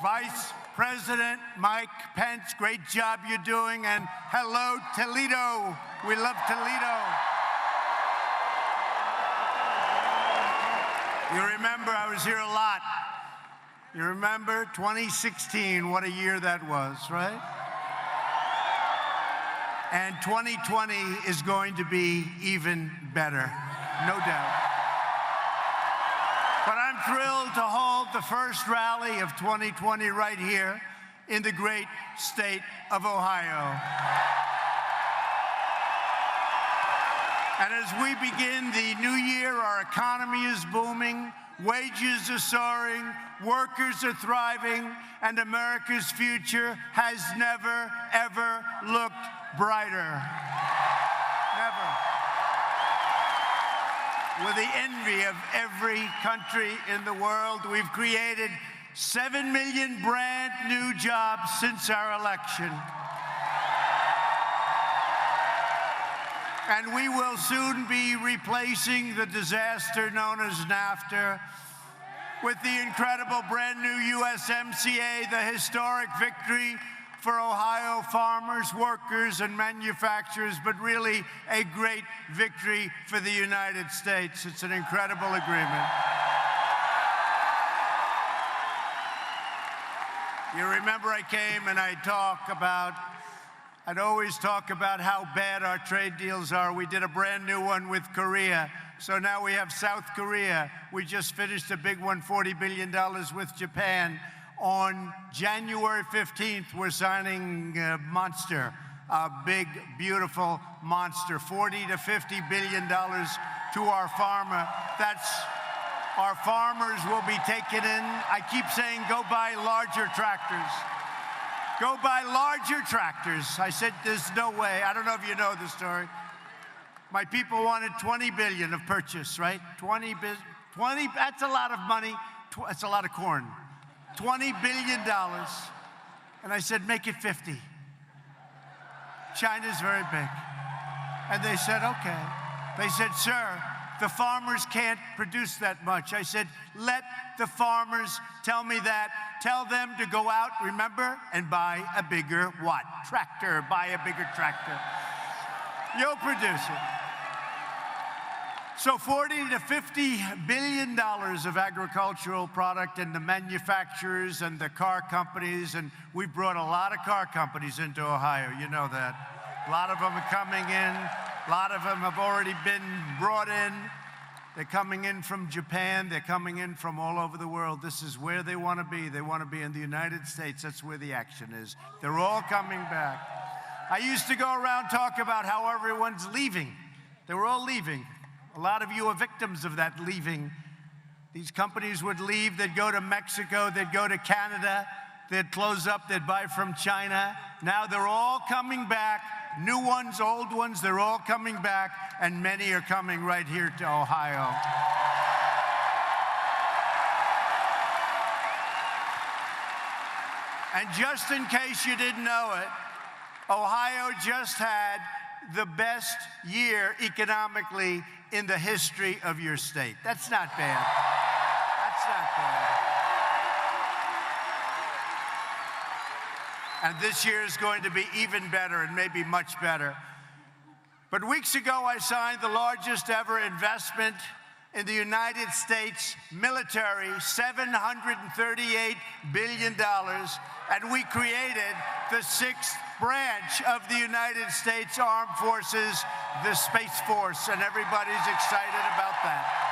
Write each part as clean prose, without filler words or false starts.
Vice President Mike Pence, great job you're doing, and hello, Toledo. We love Toledo. You remember, I was here a lot. You remember 2016, what a year that was, right? And 2020 is going to be even better, no doubt. But I'm thrilled to hold the first rally of 2020 right here in the great state of Ohio. And as we begin the new year, our economy is booming, wages are soaring, workers are thriving, and America's future has never, ever looked brighter. Never. With the envy of every country in the world, we've created 7 million brand new jobs since our election. And we will soon be replacing the disaster known as NAFTA with the incredible brand new USMCA, the historic victory for Ohio farmers, workers, and manufacturers, but really a great victory for the United States. It's an incredible agreement. You remember I came and I'd always talk about how bad our trade deals are. We did a brand new one with Korea. So now we have South Korea. We just finished a big one, $40 billion with Japan. On January 15th, we're signing Monster, a big, beautiful monster, $40 to $50 billion to our farmer. Our farmers will be taken in. I keep saying, go buy larger tractors. Go buy larger tractors. I said, there's no way. I don't know if you know the story. My people wanted $20 billion of purchase, right? 20, that's a lot of money. That's a lot of corn. $20 billion. And I said, make it 50. China's very big. And they said, okay. They said, sir, the farmers can't produce that much. I said, let the farmers tell me that. Tell them to go out, remember, and buy a bigger what? Tractor. Buy a bigger tractor. You'll produce it. So $40 to $50 billion of agricultural product, and the manufacturers and the car companies, and we brought a lot of car companies into Ohio. You know that. A lot of them are coming in. A lot of them have already been brought in. They're coming in from Japan. They're coming in from all over the world. This is where they want to be. They want to be in the United States. That's where the action is. They're all coming back. I used to go around talk about how everyone's leaving. They were all leaving. A lot of you are victims of that leaving. These companies would leave. They'd go to Mexico. They'd go to Canada. They'd close up. They'd buy from China. Now they're all coming back. New ones, old ones, they're all coming back, and many are coming right here to Ohio. And just in case you didn't know it, Ohio just had the best year economically in the history of your state. That's not bad. That's not bad. And this year is going to be even better and maybe much better. But weeks ago, I signed the largest ever investment in the United States military, $738 billion. And we created the 6th branch of the United States Armed Forces, the Space Force, and everybody's excited about that.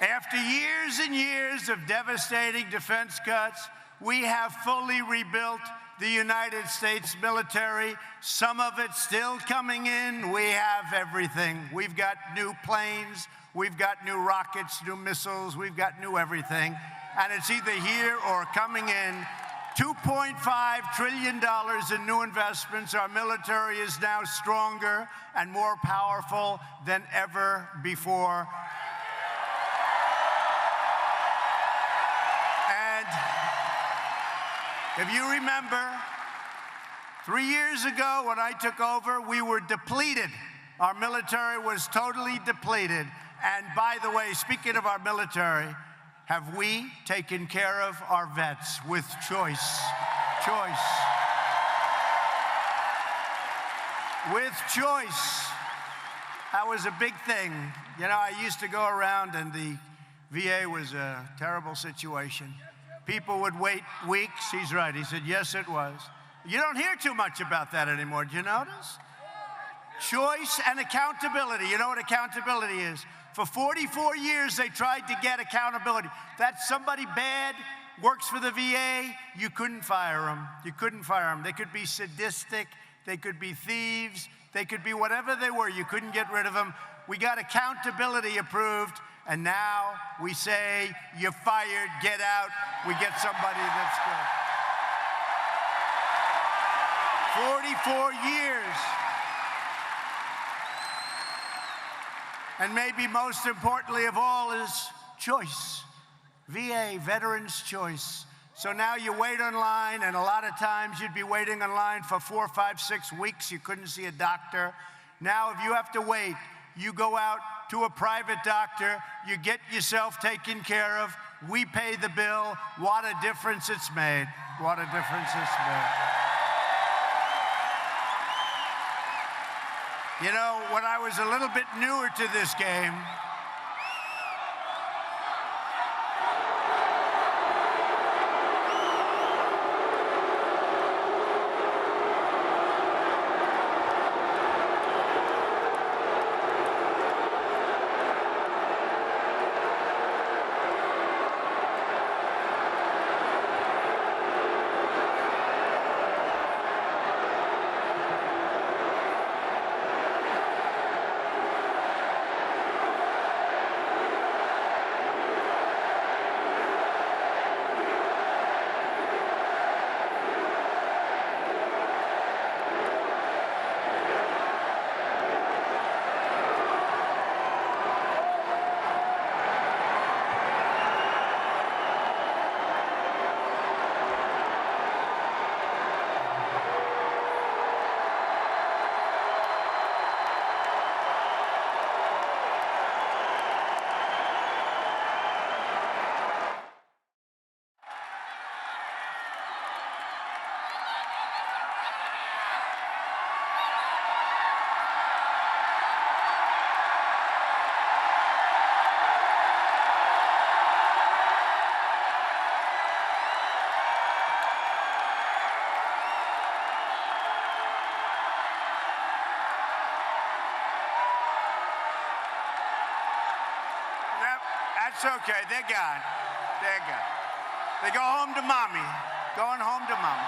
After years and years of devastating defense cuts, we have fully rebuilt the United States military. Some of it still coming in. We have everything. We've got new planes. We've got new rockets, new missiles. We've got new everything. And it's either here or coming in. $2.5 trillion in new investments. Our military is now stronger and more powerful than ever before. If you remember, 3 years ago when I took over, we were depleted. Our military was totally depleted. And by the way, speaking of our military, have we taken care of our vets with choice? Choice. With choice. That was a big thing. You know, I used to go around and the VA was a terrible situation. People would wait weeks. He's right. He said, yes, it was. You don't hear too much about that anymore. Do you notice? Choice and accountability. You know what accountability is? For 44 years, they tried to get accountability. That's somebody bad, works for the VA, you couldn't fire them. You couldn't fire them. They could be sadistic. They could be thieves. They could be whatever they were. You couldn't get rid of them. We got accountability approved, and now we say, you're fired, get out. We get somebody that's good. 44 years. And maybe most importantly of all is choice. VA, Veterans Choice. So now you wait online, and a lot of times you'd be waiting online for 4, 5, 6 weeks. You couldn't see a doctor. Now if you have to wait, you go out to a private doctor, you get yourself taken care of, we pay the bill. What a difference it's made. What a difference it's made. You know, when I was a little bit newer to this game, it's okay, they're gone. They're gone. They go home to mommy. Going home to mommy.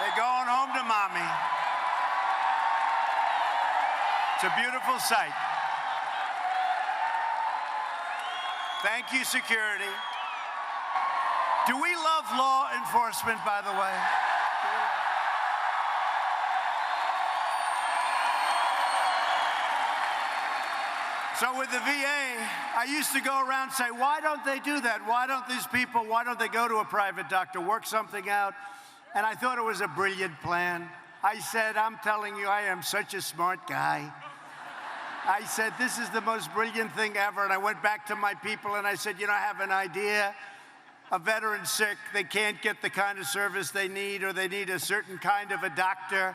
They're going home to mommy. It's a beautiful sight. Thank you, security. Do we love law enforcement, by the way? So with the VA, I used to go around and say, why don't they do that? Why don't these people, why don't they go to a private doctor, work something out? And I thought it was a brilliant plan. I said, I'm telling you, I am such a smart guy. I said, this is the most brilliant thing ever. And I went back to my people and I said, you know, I have an idea. A veteran's sick, they can't get the kind of service they need, or they need a certain kind of a doctor.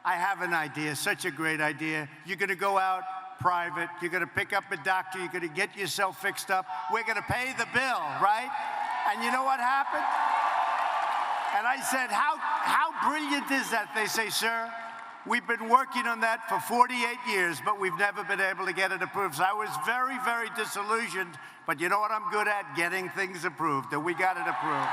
I have an idea, such a great idea. You're gonna go out private, you're gonna pick up a doctor, you're gonna get yourself fixed up, we're gonna pay the bill, right? And you know what happened? And I said, how brilliant is that? They say, sir, we've been working on that for 48 years, but we've never been able to get it approved. So I was very, very disillusioned, but you know what I'm good at? Getting things approved, and we got it approved.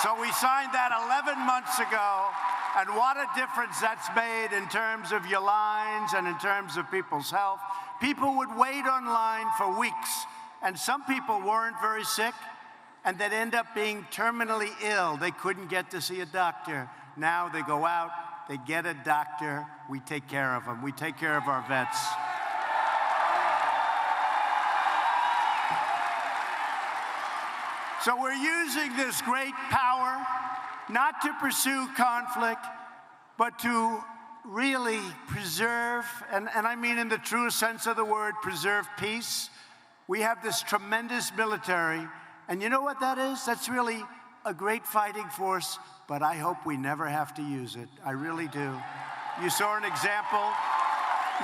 So we signed that 11 months ago, and what a difference that's made in terms of your lines and in terms of people's health. People would wait online for weeks, and some people weren't very sick, and they'd end up being terminally ill. They couldn't get to see a doctor. Now they go out, they get a doctor, we take care of them. We take care of our vets. So we're using this great power not to pursue conflict, but to really preserve, and I mean in the truest sense of the word, preserve peace. We have this tremendous military, and you know what that is? That's really a great fighting force, but I hope we never have to use it. I really do. You saw an example.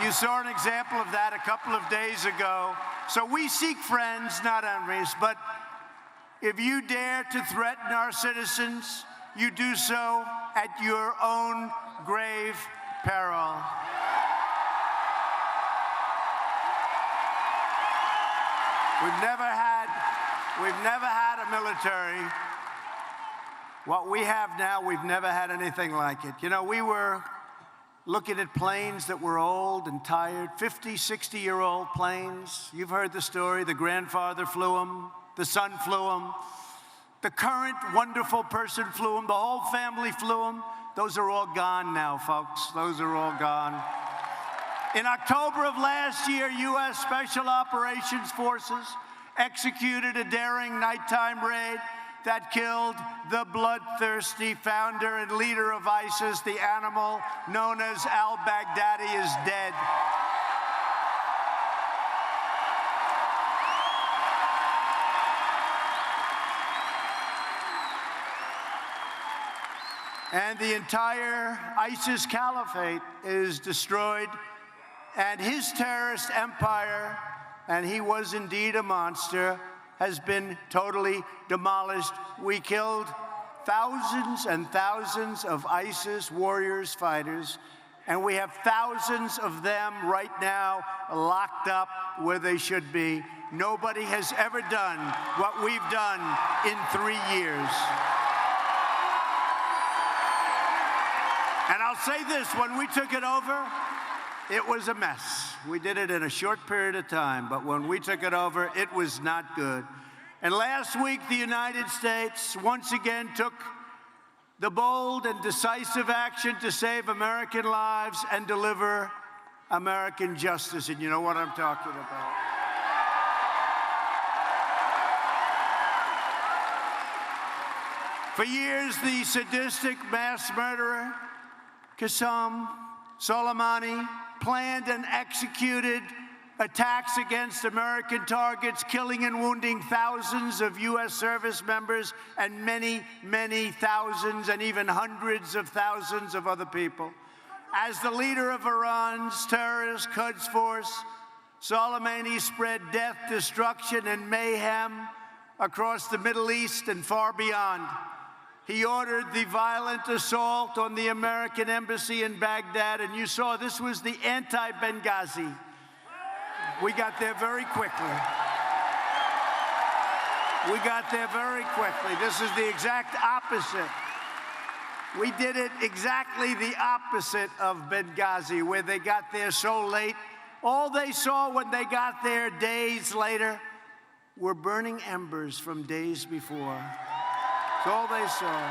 You saw an example of that a couple of days ago. So we seek friends, not enemies, but if you dare to threaten our citizens, you do so at your own grave peril. We've never had a military. What we have now, we've never had anything like it. You know, we were looking at planes that were old and tired, 50, 60-year-old planes. You've heard the story. The grandfather flew them. The son flew them. The current wonderful person flew them. The whole family flew them. Those are all gone now, folks. Those are all gone. In October of last year, U.S. Special Operations Forces executed a daring nighttime raid that killed the bloodthirsty founder and leader of ISIS. The animal known as al-Baghdadi is dead. And the entire ISIS caliphate is destroyed, and his terrorist empire, and he was indeed a monster, has been totally demolished. We killed thousands and thousands of ISIS warriors, fighters, and we have thousands of them right now locked up where they should be. Nobody has ever done what we've done in 3 years. And I'll say this, when we took it over, it was a mess. We did it in a short period of time, but when we took it over, it was not good. And last week, the United States once again took the bold and decisive action to save American lives and deliver American justice. And you know what I'm talking about. For years, the sadistic mass murderer, Qasem Soleimani, planned and executed attacks against American targets, killing and wounding thousands of U.S. service members and many, many thousands and even hundreds of thousands of other people. As the leader of Iran's terrorist Quds Force, Soleimani spread death, destruction, and mayhem across the Middle East and far beyond. He ordered the violent assault on the American embassy in Baghdad, and you saw this was the anti-Benghazi. We got there very quickly. We got there very quickly. This is the exact opposite. We did it exactly the opposite of Benghazi, where they got there so late. All they saw when they got there days later were burning embers from days before. That's all they saw.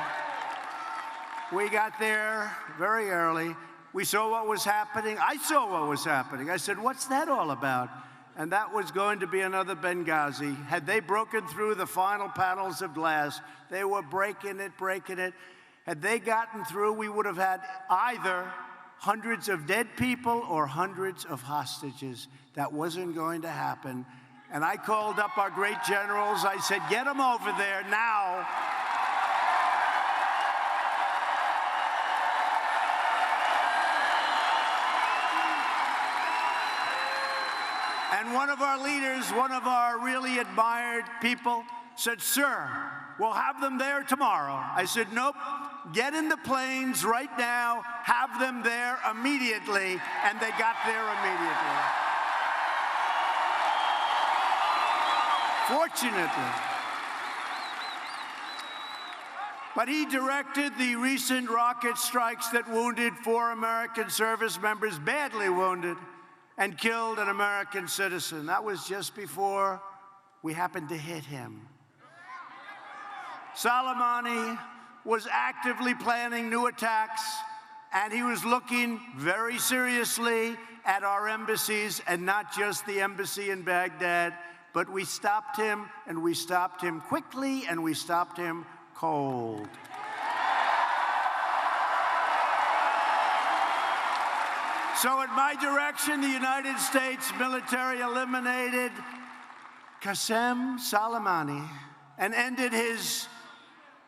We got there very early. We saw what was happening. I saw what was happening. I said, what's that all about? And that was going to be another Benghazi. Had they broken through the final panels of glass, they were breaking it, breaking it. Had they gotten through, we would have had either hundreds of dead people or hundreds of hostages. That wasn't going to happen. And I called up our great generals. I said, get them over there now. And one of our leaders, one of our really admired people, said, sir, we'll have them there tomorrow. I said, nope, get in the planes right now, have them there immediately, and they got there immediately. Fortunately. But he directed the recent rocket strikes that wounded 4 American service members, badly wounded, and killed an American citizen. That was just before we happened to hit him. Soleimani was actively planning new attacks, and he was looking very seriously at our embassies, and not just the embassy in Baghdad, But we stopped him, and we stopped him quickly, and we stopped him cold. So at my direction, the United States military eliminated Qasem Soleimani and ended his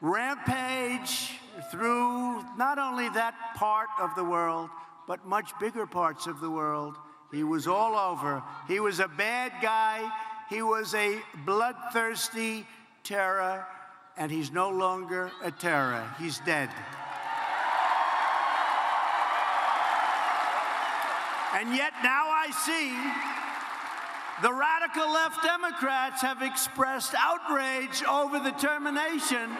rampage through not only that part of the world, but much bigger parts of the world. He was all over. He was a bad guy. He was a bloodthirsty terror, and he's no longer a terror. He's dead. And yet now I see the radical left Democrats have expressed outrage over the termination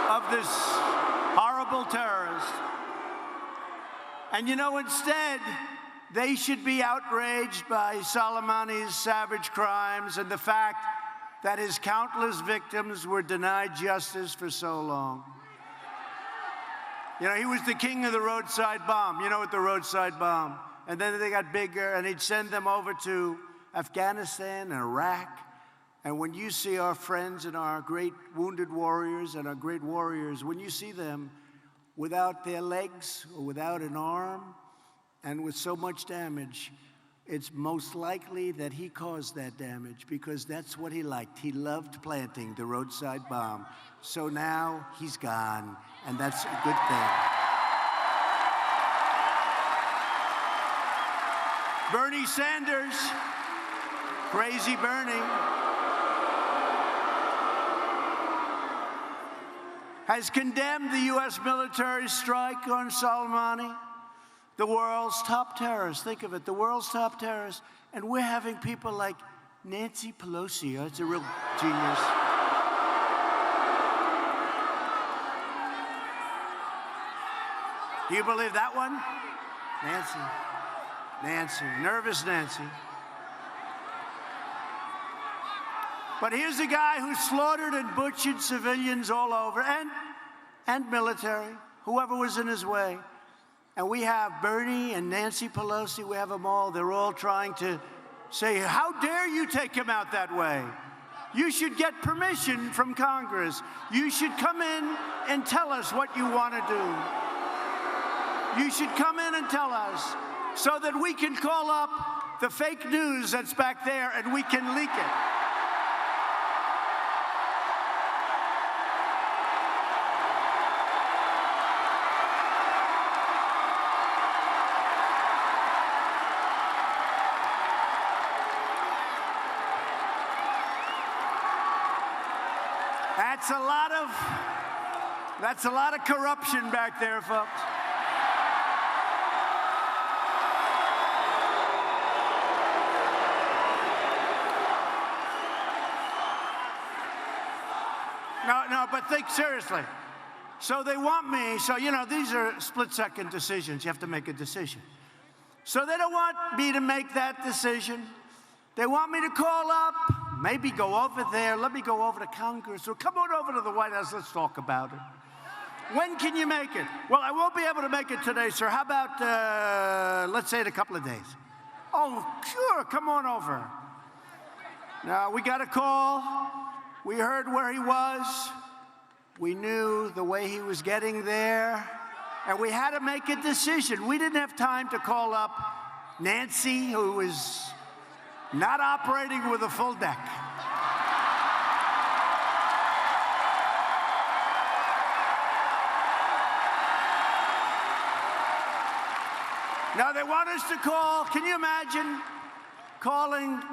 of this horrible terrorist. And you know, instead, they should be outraged by Soleimani's savage crimes and the fact that his countless victims were denied justice for so long. You know, he was the king of the roadside bomb. You know what the roadside bomb? And then they got bigger, and he'd send them over to Afghanistan and Iraq. And when you see our friends and our great wounded warriors and our great warriors, when you see them without their legs or without an arm and with so much damage, it's most likely that he caused that damage because that's what he liked. He loved planting the roadside bomb. So now he's gone, and that's a good thing. Bernie Sanders, crazy Bernie, has condemned the U.S. military strike on Soleimani, the world's top terrorist. Think of it, the world's top terrorist. And we're having people like Nancy Pelosi. That's a real genius. Do you believe that one? Nancy, nervous Nancy. But here's a guy who slaughtered and butchered civilians all over, and military, whoever was in his way. And we have Bernie and Nancy Pelosi, we have them all. They're all trying to say, how dare you take him out that way? You should get permission from Congress. You should come in and tell us what you want to do. You should come in and tell us so that we can call up the fake news that's back there and we can leak it. That's a lot of corruption back there, folks. No, but think seriously. So they want me, so, you know, these are split-second decisions. You have to make a decision. So they don't want me to make that decision. They want me to call up, maybe go over there. Let me go over to Congress. Or come on over to the White House. Let's talk about it. When can you make it? Well, I won't be able to make it today, sir. How about, let's say, in a couple of days? Oh, sure. Come on over. Now, we got a call. We heard where he was. We knew the way he was getting there. And we had to make a decision. We didn't have time to call up Nancy, who was not operating with a full deck. Now they want us to call, can you imagine calling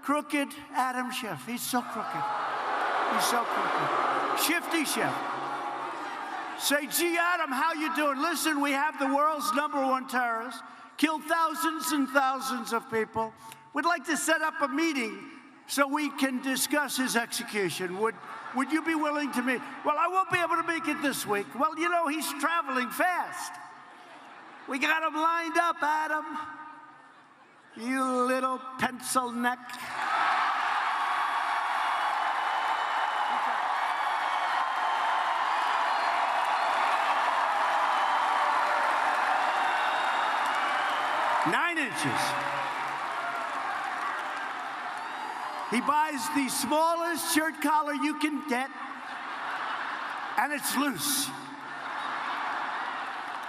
crooked Adam Schiff? He's so crooked. He's so crooked. Shifty Schiff. Say, gee, Adam, how you doing? Listen, we have the world's #1 terrorist, killed thousands and thousands of people. We'd like to set up a meeting so we can discuss his execution. Would you be willing to meet? Well, I won't be able to make it this week. Well, you know, he's traveling fast. We got him lined up, Adam. You little pencil neck. He buys the smallest shirt collar you can get, and it's loose.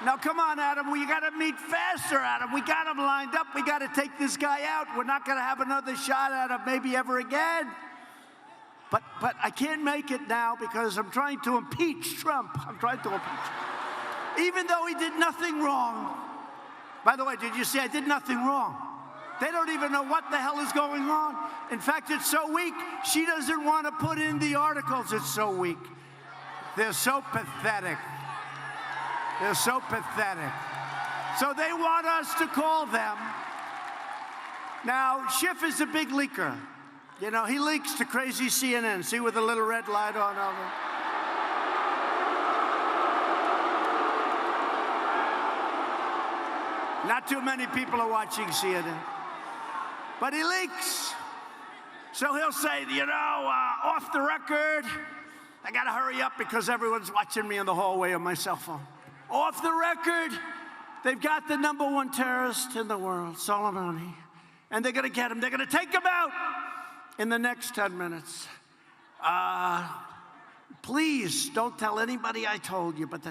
Now, come on, Adam. We got to meet faster, Adam. We got him lined up. We got to take this guy out. We're not going to have another shot at him maybe ever again. But I can't make it now because I'm trying to impeach Trump. I'm trying to impeach him. Even though he did nothing wrong. By the way, did you see I did nothing wrong? They don't even know what the hell is going on. In fact, it's so weak, she doesn't want to put in the articles. It's so weak. They're so pathetic. They're so pathetic. So they want us to call them. Now, Schiff is a big leaker. You know, he leaks to crazy CNN. See with the little red light on over? Not too many people are watching CNN. But he leaks. So he'll say, you know, off the record, I got to hurry up because everyone's watching me in the hallway on my cell phone. Off the record, they've got the #1 terrorist in the world, Soleimani, and they're going to get him. They're going to take him out in the next 10 minutes. Please don't tell anybody I told you. But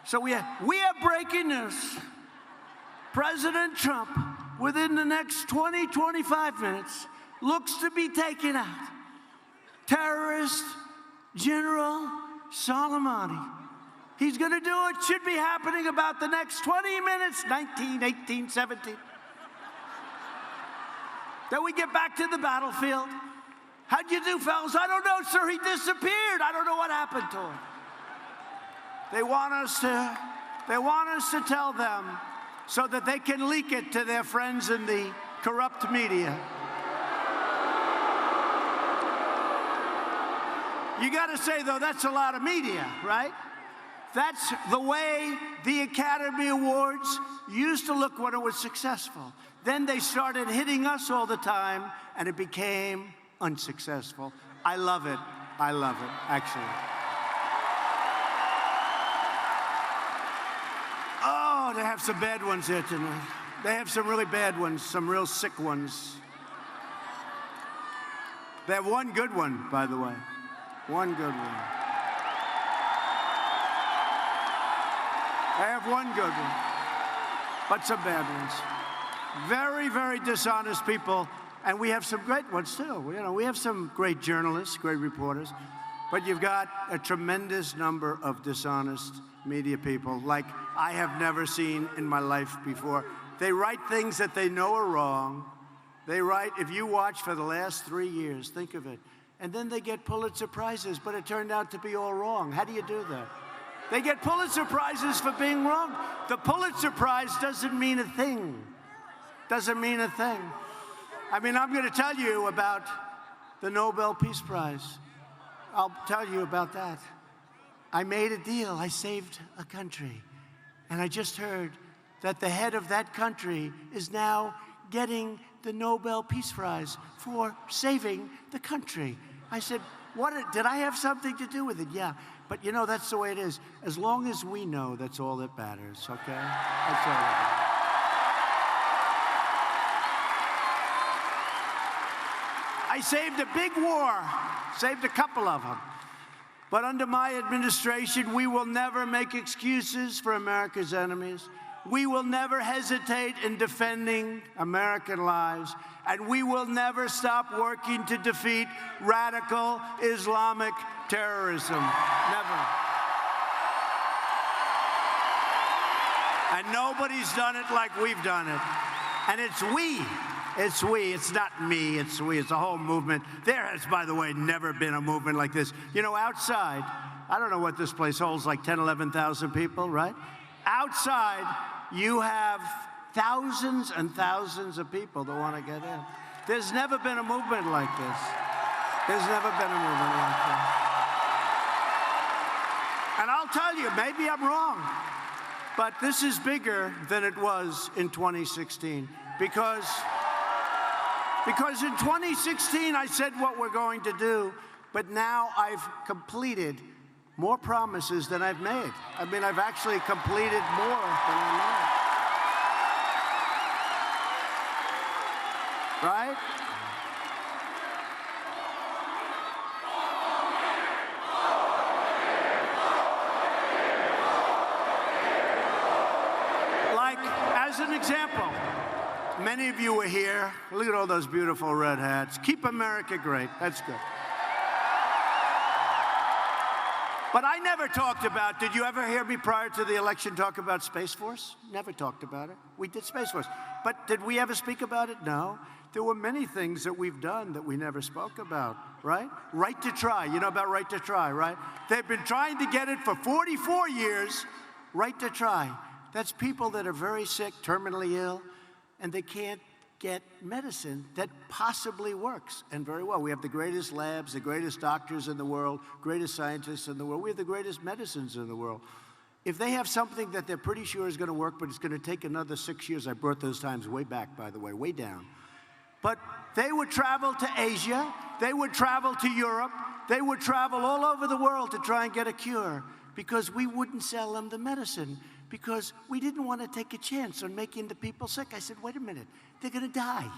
so we have breaking news. President Trump, within the next 20, 25 minutes, looks to be taken out. Terrorist General Soleimani. He's going to do it. Should be happening about the next 20 minutes, 19, 18, 17. Then we get back to the battlefield. How'd you do, fellas? I don't know, sir. He disappeared. I don't know what happened to him. They want us to tell them so that they can leak it to their friends in the corrupt media. You got to say, though, that's a lot of media, right? That's the way the Academy Awards used to look when it was successful. Then they started hitting us all the time, and it became unsuccessful. I love it. I love it, actually. Oh, they have some bad ones here tonight. They have some really bad ones, some real sick ones. They have one good one, by the way. One good one. I have one good one, but some bad ones. Very, very dishonest people, and we have some great ones too. You know, we have some great journalists, great reporters, but you've got a tremendous number of dishonest media people like I have never seen in my life before. They write things that they know are wrong. They write, if you watch for the last 3 years, think of it, and then they get Pulitzer Prizes, but it turned out to be all wrong. How do you do that? They get Pulitzer Prizes for being wrong. The Pulitzer Prize doesn't mean a thing. Doesn't mean a thing. I mean, I'm going to tell you about the Nobel Peace Prize. I'll tell you about that. I made a deal. I saved a country. And I just heard that the head of that country is now getting the Nobel Peace Prize for saving the country. I said, did I have something to do with it? Yeah. But, you know, that's the way it is. As long as we know, that's all that matters, okay? That's all that matters. I saved a big war, saved a couple of them. But under my administration, we will never make excuses for America's enemies. We will never hesitate in defending American lives. And we will never stop working to defeat radical Islamic terrorism. Never. And nobody's done it like we've done it. And it's we. It's we. It's not me. It's we. It's a whole movement. There has, by the way, never been a movement like this. You know, outside, I don't know what this place holds, like 10, 11,000 people, right? Outside, you have thousands and thousands of people that want to get in. There's never been a movement like this. There's never been a movement like this. And I'll tell you, maybe I'm wrong, but this is bigger than it was in 2016 because in 2016 I said what we're going to do, but now I've completed more promises than I've made. I mean, I've actually completed more than I made. Right? as an example, many of you were here. Look at all those beautiful red hats. Keep America great. That's good. But I never talked about, did you ever hear me prior to the election talk about Space Force? Never talked about it. We did Space Force. But did we ever speak about it? No. There were many things that we've done that we never spoke about, right? Right to try. You know about right to try, right? They've been trying to get it for 44 years. Right to try. That's people that are very sick, terminally ill, and they can't get medicine that possibly works, and very well. We have the greatest labs, the greatest doctors in the world, greatest scientists in the world. We have the greatest medicines in the world. If they have something that they're pretty sure is going to work, but it's going to take another 6 years, I brought those times way back, by the way, way down. But they would travel to Asia, they would travel to Europe, they would travel all over the world to try and get a cure, because we wouldn't sell them the medicine, because we didn't want to take a chance on making the people sick. I said, wait a minute, they're going to die.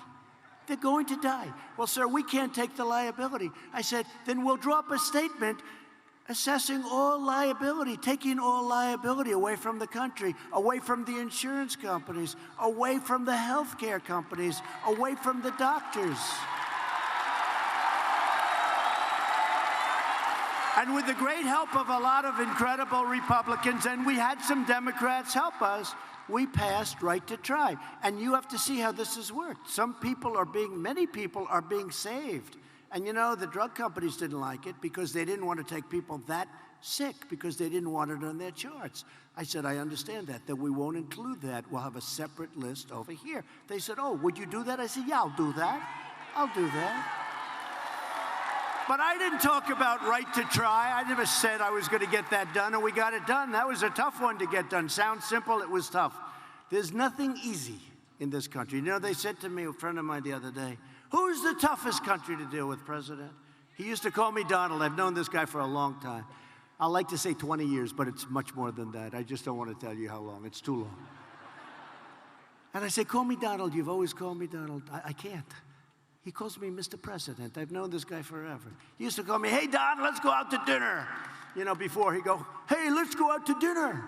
They're going to die. Well, sir, we can't take the liability. I said, then we'll draw up a statement assessing all liability, taking all liability away from the country, away from the insurance companies, away from the healthcare companies, away from the doctors. And with the great help of a lot of incredible Republicans, and we had some Democrats help us, we passed right to try. And you have to see how this has worked. Many people are being saved. And you know, the drug companies didn't like it because they didn't want to take people that sick, because they didn't want it on their charts. I said, I understand that we won't include that. We'll have a separate list over here. They said, oh, would you do that? I said, yeah, I'll do that. I'll do that. But I didn't talk about right to try. I never said I was going to get that done, and we got it done. That was a tough one to get done. Sounds simple, it was tough. There's nothing easy in this country. You know, they said to me, a friend of mine the other day, who's the toughest country to deal with, President? He used to call me Donald. I've known this guy for a long time. I like to say 20 years, but it's much more than that. I just don't want to tell you how long. It's too long. And I say, call me Donald. You've always called me Donald. I can't. He calls me Mr. President. I've known this guy forever. He used to call me, hey, Don, let's go out to dinner. You know, before he'd go, hey, let's go out to dinner.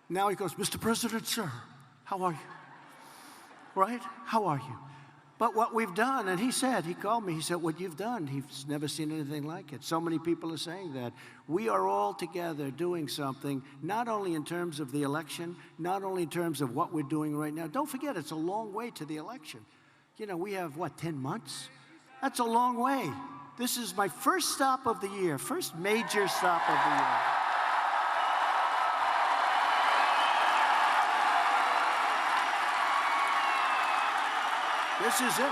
Now he goes, Mr. President, sir, how are you? Right? How are you? But what we've done, and he called me, he said, what you've done, he's never seen anything like it. So many people are saying that. We are all together doing something, not only in terms of the election, not only in terms of what we're doing right now. Don't forget, it's a long way to the election. You know, we have, what, 10 months? That's a long way. This is my first stop of the year, first major stop of the year. This is it.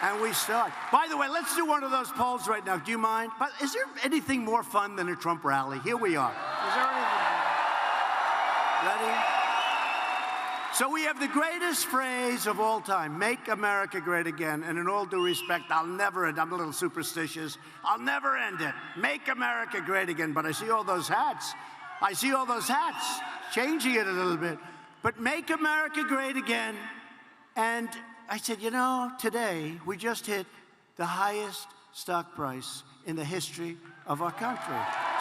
And we start. By the way, let's do one of those polls right now. Do you mind? But is there anything more fun than a Trump rally? Here we are. Is there anything? Ready? So we have the greatest phrase of all time, make America great again. And in all due respect, I'll never end. I'm a little superstitious. I'll never end it. Make America great again. But I see all those hats. I see all those hats. Changing it a little bit. But make America great again. And I said, you know, today we just hit the highest stock price in the history of our country.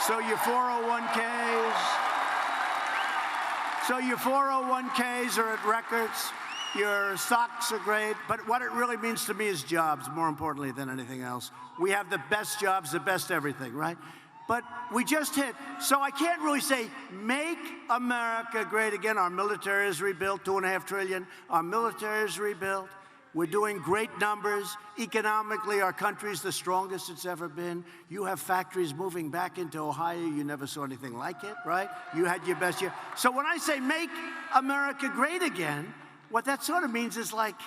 So your 401ks are at records. Your stocks are great. But what it really means to me is jobs, more importantly than anything else. We have the best jobs, the best everything, right? But we just hit. So I can't really say, make America great again. Our military is rebuilt, $2.5 trillion. Our military is rebuilt. We're doing great numbers. Economically, our country's the strongest it's ever been. You have factories moving back into Ohio. You never saw anything like it, right? You had your best year. So when I say make America great again, what that sort of means is like,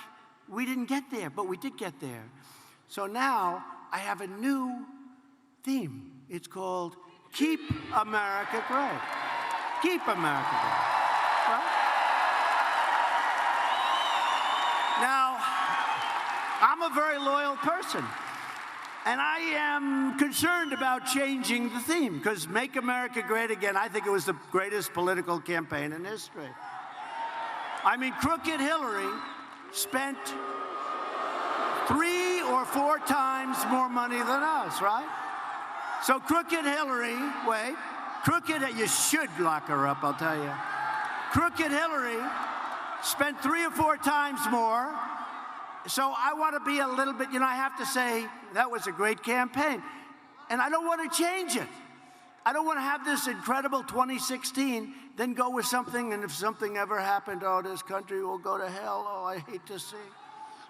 we didn't get there, but we did get there. So now I have a new theme. It's called Keep America Great. Keep America Great. Right? Now, I'm a very loyal person, and I am concerned about changing the theme, because Make America Great Again, I think it was the greatest political campaign in history. I mean, crooked Hillary spent 3 or 4 times more money than us, right? So crooked Hillary, you should lock her up, I'll tell you. Crooked Hillary spent 3 or 4 times more. So I want to be a little bit, I have to say, that was a great campaign. And I don't want to change it. I don't want to have this incredible 2016, then go with something, and if something ever happened, oh, this country will go to hell. Oh, I hate to see.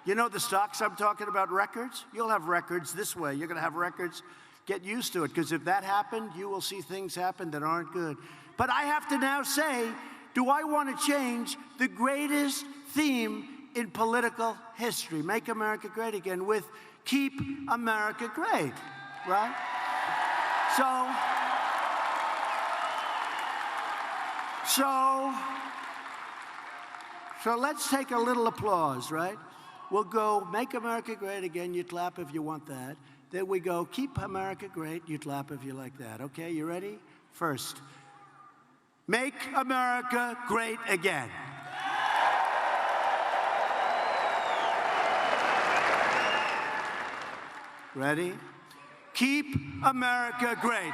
You know the stocks I'm talking about, records? You'll have records this way. You're going to have records. Get used to it, because if that happened, you will see things happen that aren't good. But I have to now say, do I want to change the greatest theme in political history, Make America Great Again, with Keep America Great, right? So let's take a little applause, right? We'll go, Make America Great Again, you clap if you want that. Then we go, Keep America Great, you clap if you like that. Okay, you ready? First, Make America Great Again. Ready? Keep America Great.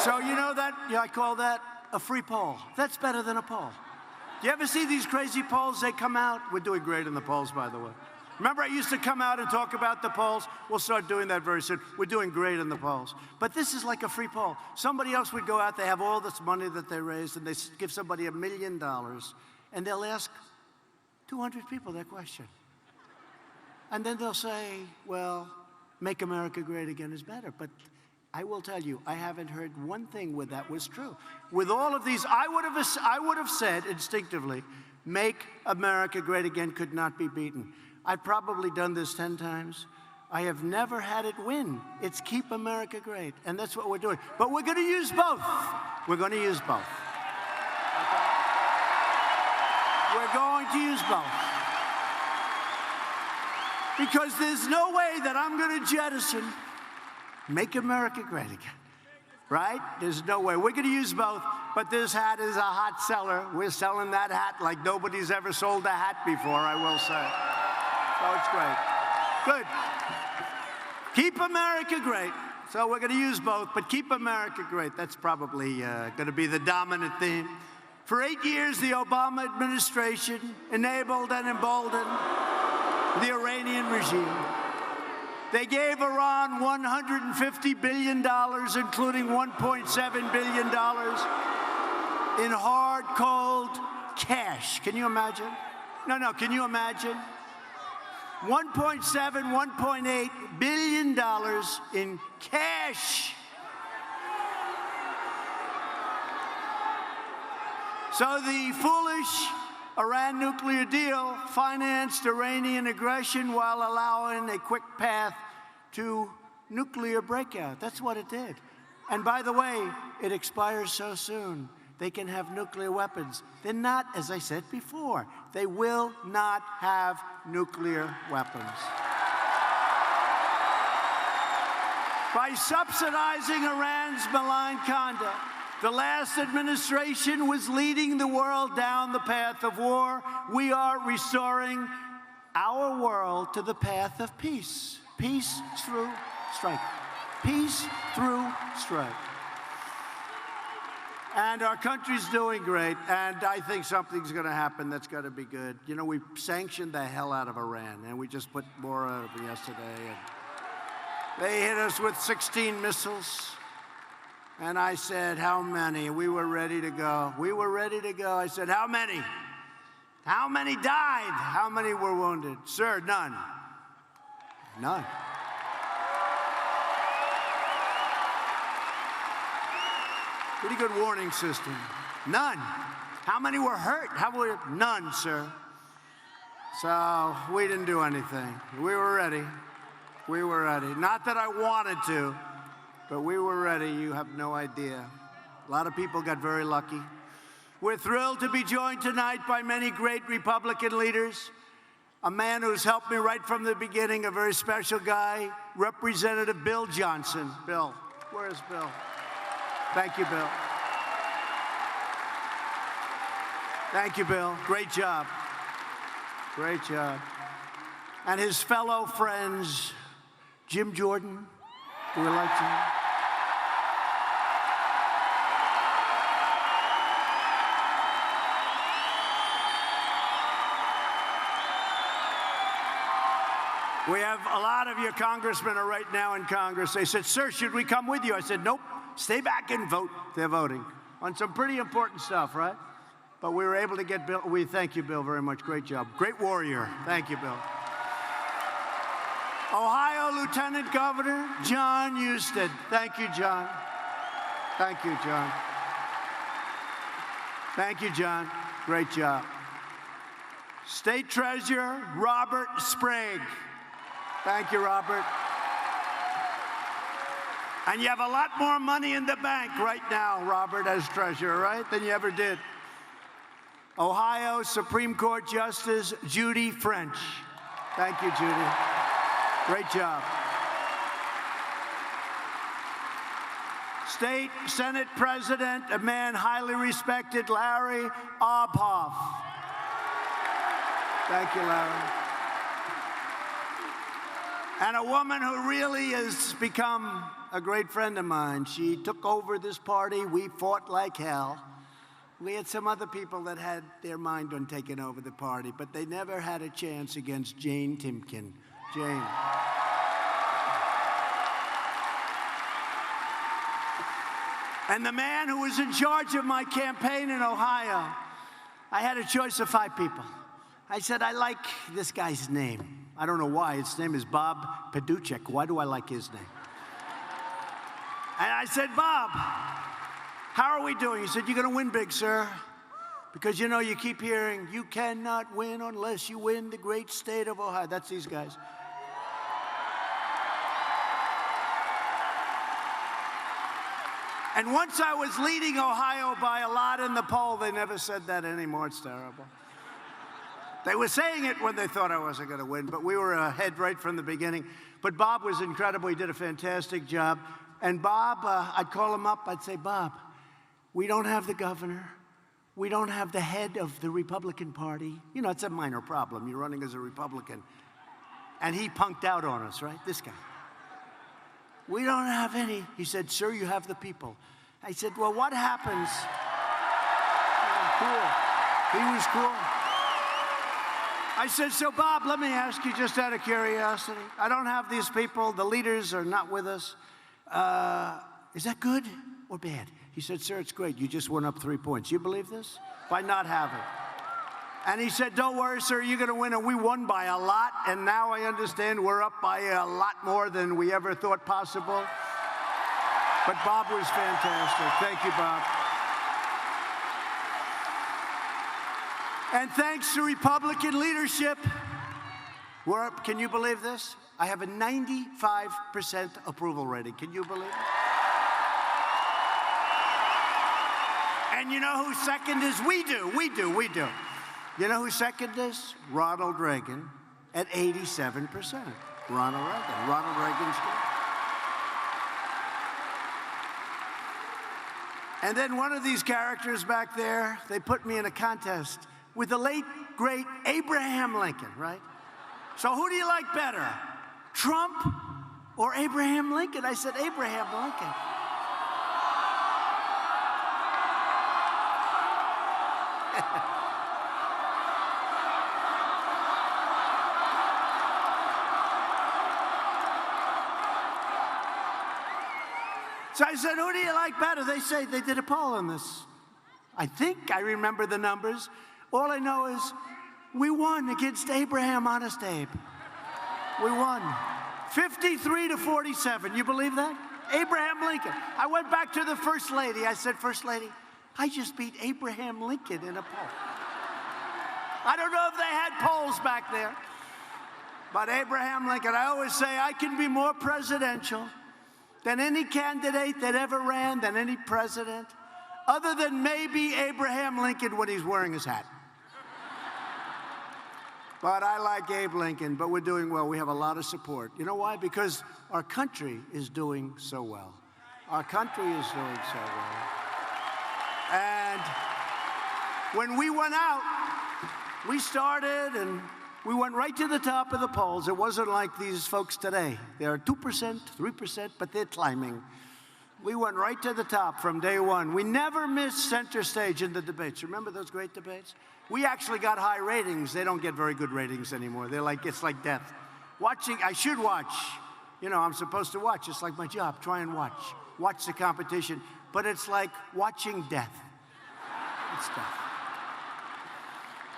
So you know that, I call that a free poll. That's better than a poll. Do you ever see these crazy polls? They come out. We're doing great in the polls, by the way. Remember I used to come out and talk about the polls? We'll start doing that very soon. We're doing great in the polls. But this is like a free poll. Somebody else would go out, they have all this money that they raised, and they give somebody $1 million, and they'll ask 200 people that question. And then they'll say, well, Make America Great Again is better. But I will tell you, I haven't heard one thing where that was true. With all of these, I would have said instinctively, Make America Great Again could not be beaten. I've probably done this 10 times. I have never had it win. It's Keep America Great, and that's what we're doing. But we're going to use both. We're going to use both. Okay? We're going to use both. Because there's no way that I'm going to jettison Make America Great Again, right? There's no way. We're going to use both, but this hat is a hot seller. We're selling that hat like nobody's ever sold a hat before, I will say. So it's great. Good. Keep America Great. So we're going to use both, but Keep America Great. That's probably going to be the dominant theme. For 8 years, the Obama administration enabled and emboldened the Iranian regime. They gave Iran $150 billion, including $1.7 billion in hard, cold cash. Can you imagine? No, can you imagine? $1.7, $1.8 billion in cash. So the foolish Iran nuclear deal financed Iranian aggression while allowing a quick path to nuclear breakout. That's what it did. And by the way, it expires so soon. They can have nuclear weapons. They're not, as I said before, they will not have nuclear weapons. By subsidizing Iran's malign conduct, the last administration was leading the world down the path of war. We are restoring our world to the path of peace. Peace through strife. Peace through strife. And our country's doing great, and I think something's going to happen that's going to be good. You know, we sanctioned the hell out of Iran, and we just put more out of them yesterday. And they hit us with 16 missiles. And I said, how many? We were ready to go. We were ready to go. I said, how many? How many died? How many were wounded? Sir, none. None. Pretty good warning system. None. How many were hurt? None, sir. So we didn't do anything. We were ready. We were ready. Not that I wanted to, but we were ready. You have no idea. A lot of people got very lucky. We're thrilled to be joined tonight by many great Republican leaders. A man who's helped me right from the beginning, a very special guy, Representative Bill Johnson. Bill, where is Bill? Thank you, Bill. Thank you, Bill. Great job. Great job. And his fellow friends, Jim Jordan. Do we like Jim? We have a lot of your congressmen are right now in Congress. They said, sir, should we come with you? I said, nope, stay back and vote. They're voting on some pretty important stuff, right? But we were able to get Bill. We thank you, Bill, very much. Great job. Great warrior. Thank you, Bill. Ohio Lieutenant Governor John Husted. Thank you, John. Thank you, John. Thank you, John. Great job. State Treasurer Robert Sprague. Thank you, Robert. And you have a lot more money in the bank right now, Robert, as treasurer, right, than you ever did. Ohio Supreme Court Justice Judy French. Thank you, Judy. Great job. State Senate President, a man highly respected, Larry Obhoff. Thank you, Larry. And a woman who really has become a great friend of mine. She took over this party. We fought like hell. We had some other people that had their mind on taking over the party, but they never had a chance against Jane Timken. Jane. And the man who was in charge of my campaign in Ohio, I had a choice of 5 people. I said, I like this guy's name. I don't know why. His name is Bob Paduchek. Why do I like his name? And I said, Bob, how are we doing? He said, you're going to win big, sir. Because, you know, you keep hearing, you cannot win unless you win the great state of Ohio. That's these guys. And once I was leading Ohio by a lot in the poll, they never said that anymore. It's terrible. They were saying it when they thought I wasn't going to win, but we were ahead right from the beginning. But Bob was incredible. He did a fantastic job. And Bob, I'd call him up. I'd say, Bob, we don't have the governor. We don't have the head of the Republican Party. You know, it's a minor problem. You're running as a Republican. And he punked out on us, right? This guy. We don't have any. He said, sir, you have the people. I said, well, what happens? Cool. He was cool. I said, so Bob, let me ask you just out of curiosity. I don't have these people. The leaders are not with us. Is that good or bad? He said, sir, it's great. You just went up 3 points. You believe this? By not having. And he said, don't worry, sir, you're going to win. And we won by a lot. And now I understand we're up by a lot more than we ever thought possible. But Bob was fantastic. Thank you, Bob. And thanks to Republican leadership, we're up. Can you believe this? I have a 95% approval rating. Can you believe it? And you know who second is? We do. You know who second is? Ronald Reagan at 87%. Ronald Reagan's good. And then one of these characters back there, they put me in a contest with the late, great Abraham Lincoln, right? So who do you like better, Trump or Abraham Lincoln? I said, Abraham Lincoln. So I said, who do you like better? They say they did a poll on this. I think I remember the numbers. All I know is we won against Abraham, Honest Abe. We won. 53-47. You believe that? Abraham Lincoln. I went back to the First Lady. I said, First Lady, I just beat Abraham Lincoln in a poll. I don't know if they had polls back there. But Abraham Lincoln, I always say I can be more presidential than any candidate that ever ran, than any president. other than maybe Abraham Lincoln when he's wearing his hat. But I like Abe Lincoln, but we're doing well. We have a lot of support. You know why? Because our country is doing so well. Our country is doing so well. And when we went out, we started and we went right to the top of the polls. It wasn't like these folks today. They're 2%, 3%, but they're climbing. We went right to the top from day one. We never missed center stage in the debates. Remember those great debates? We actually got high ratings. They don't get very good ratings anymore. They're like, it's like death. Watching, I should watch. You know, I'm supposed to watch. It's like my job. Try and watch. Watch the competition. But it's like watching death. It's death.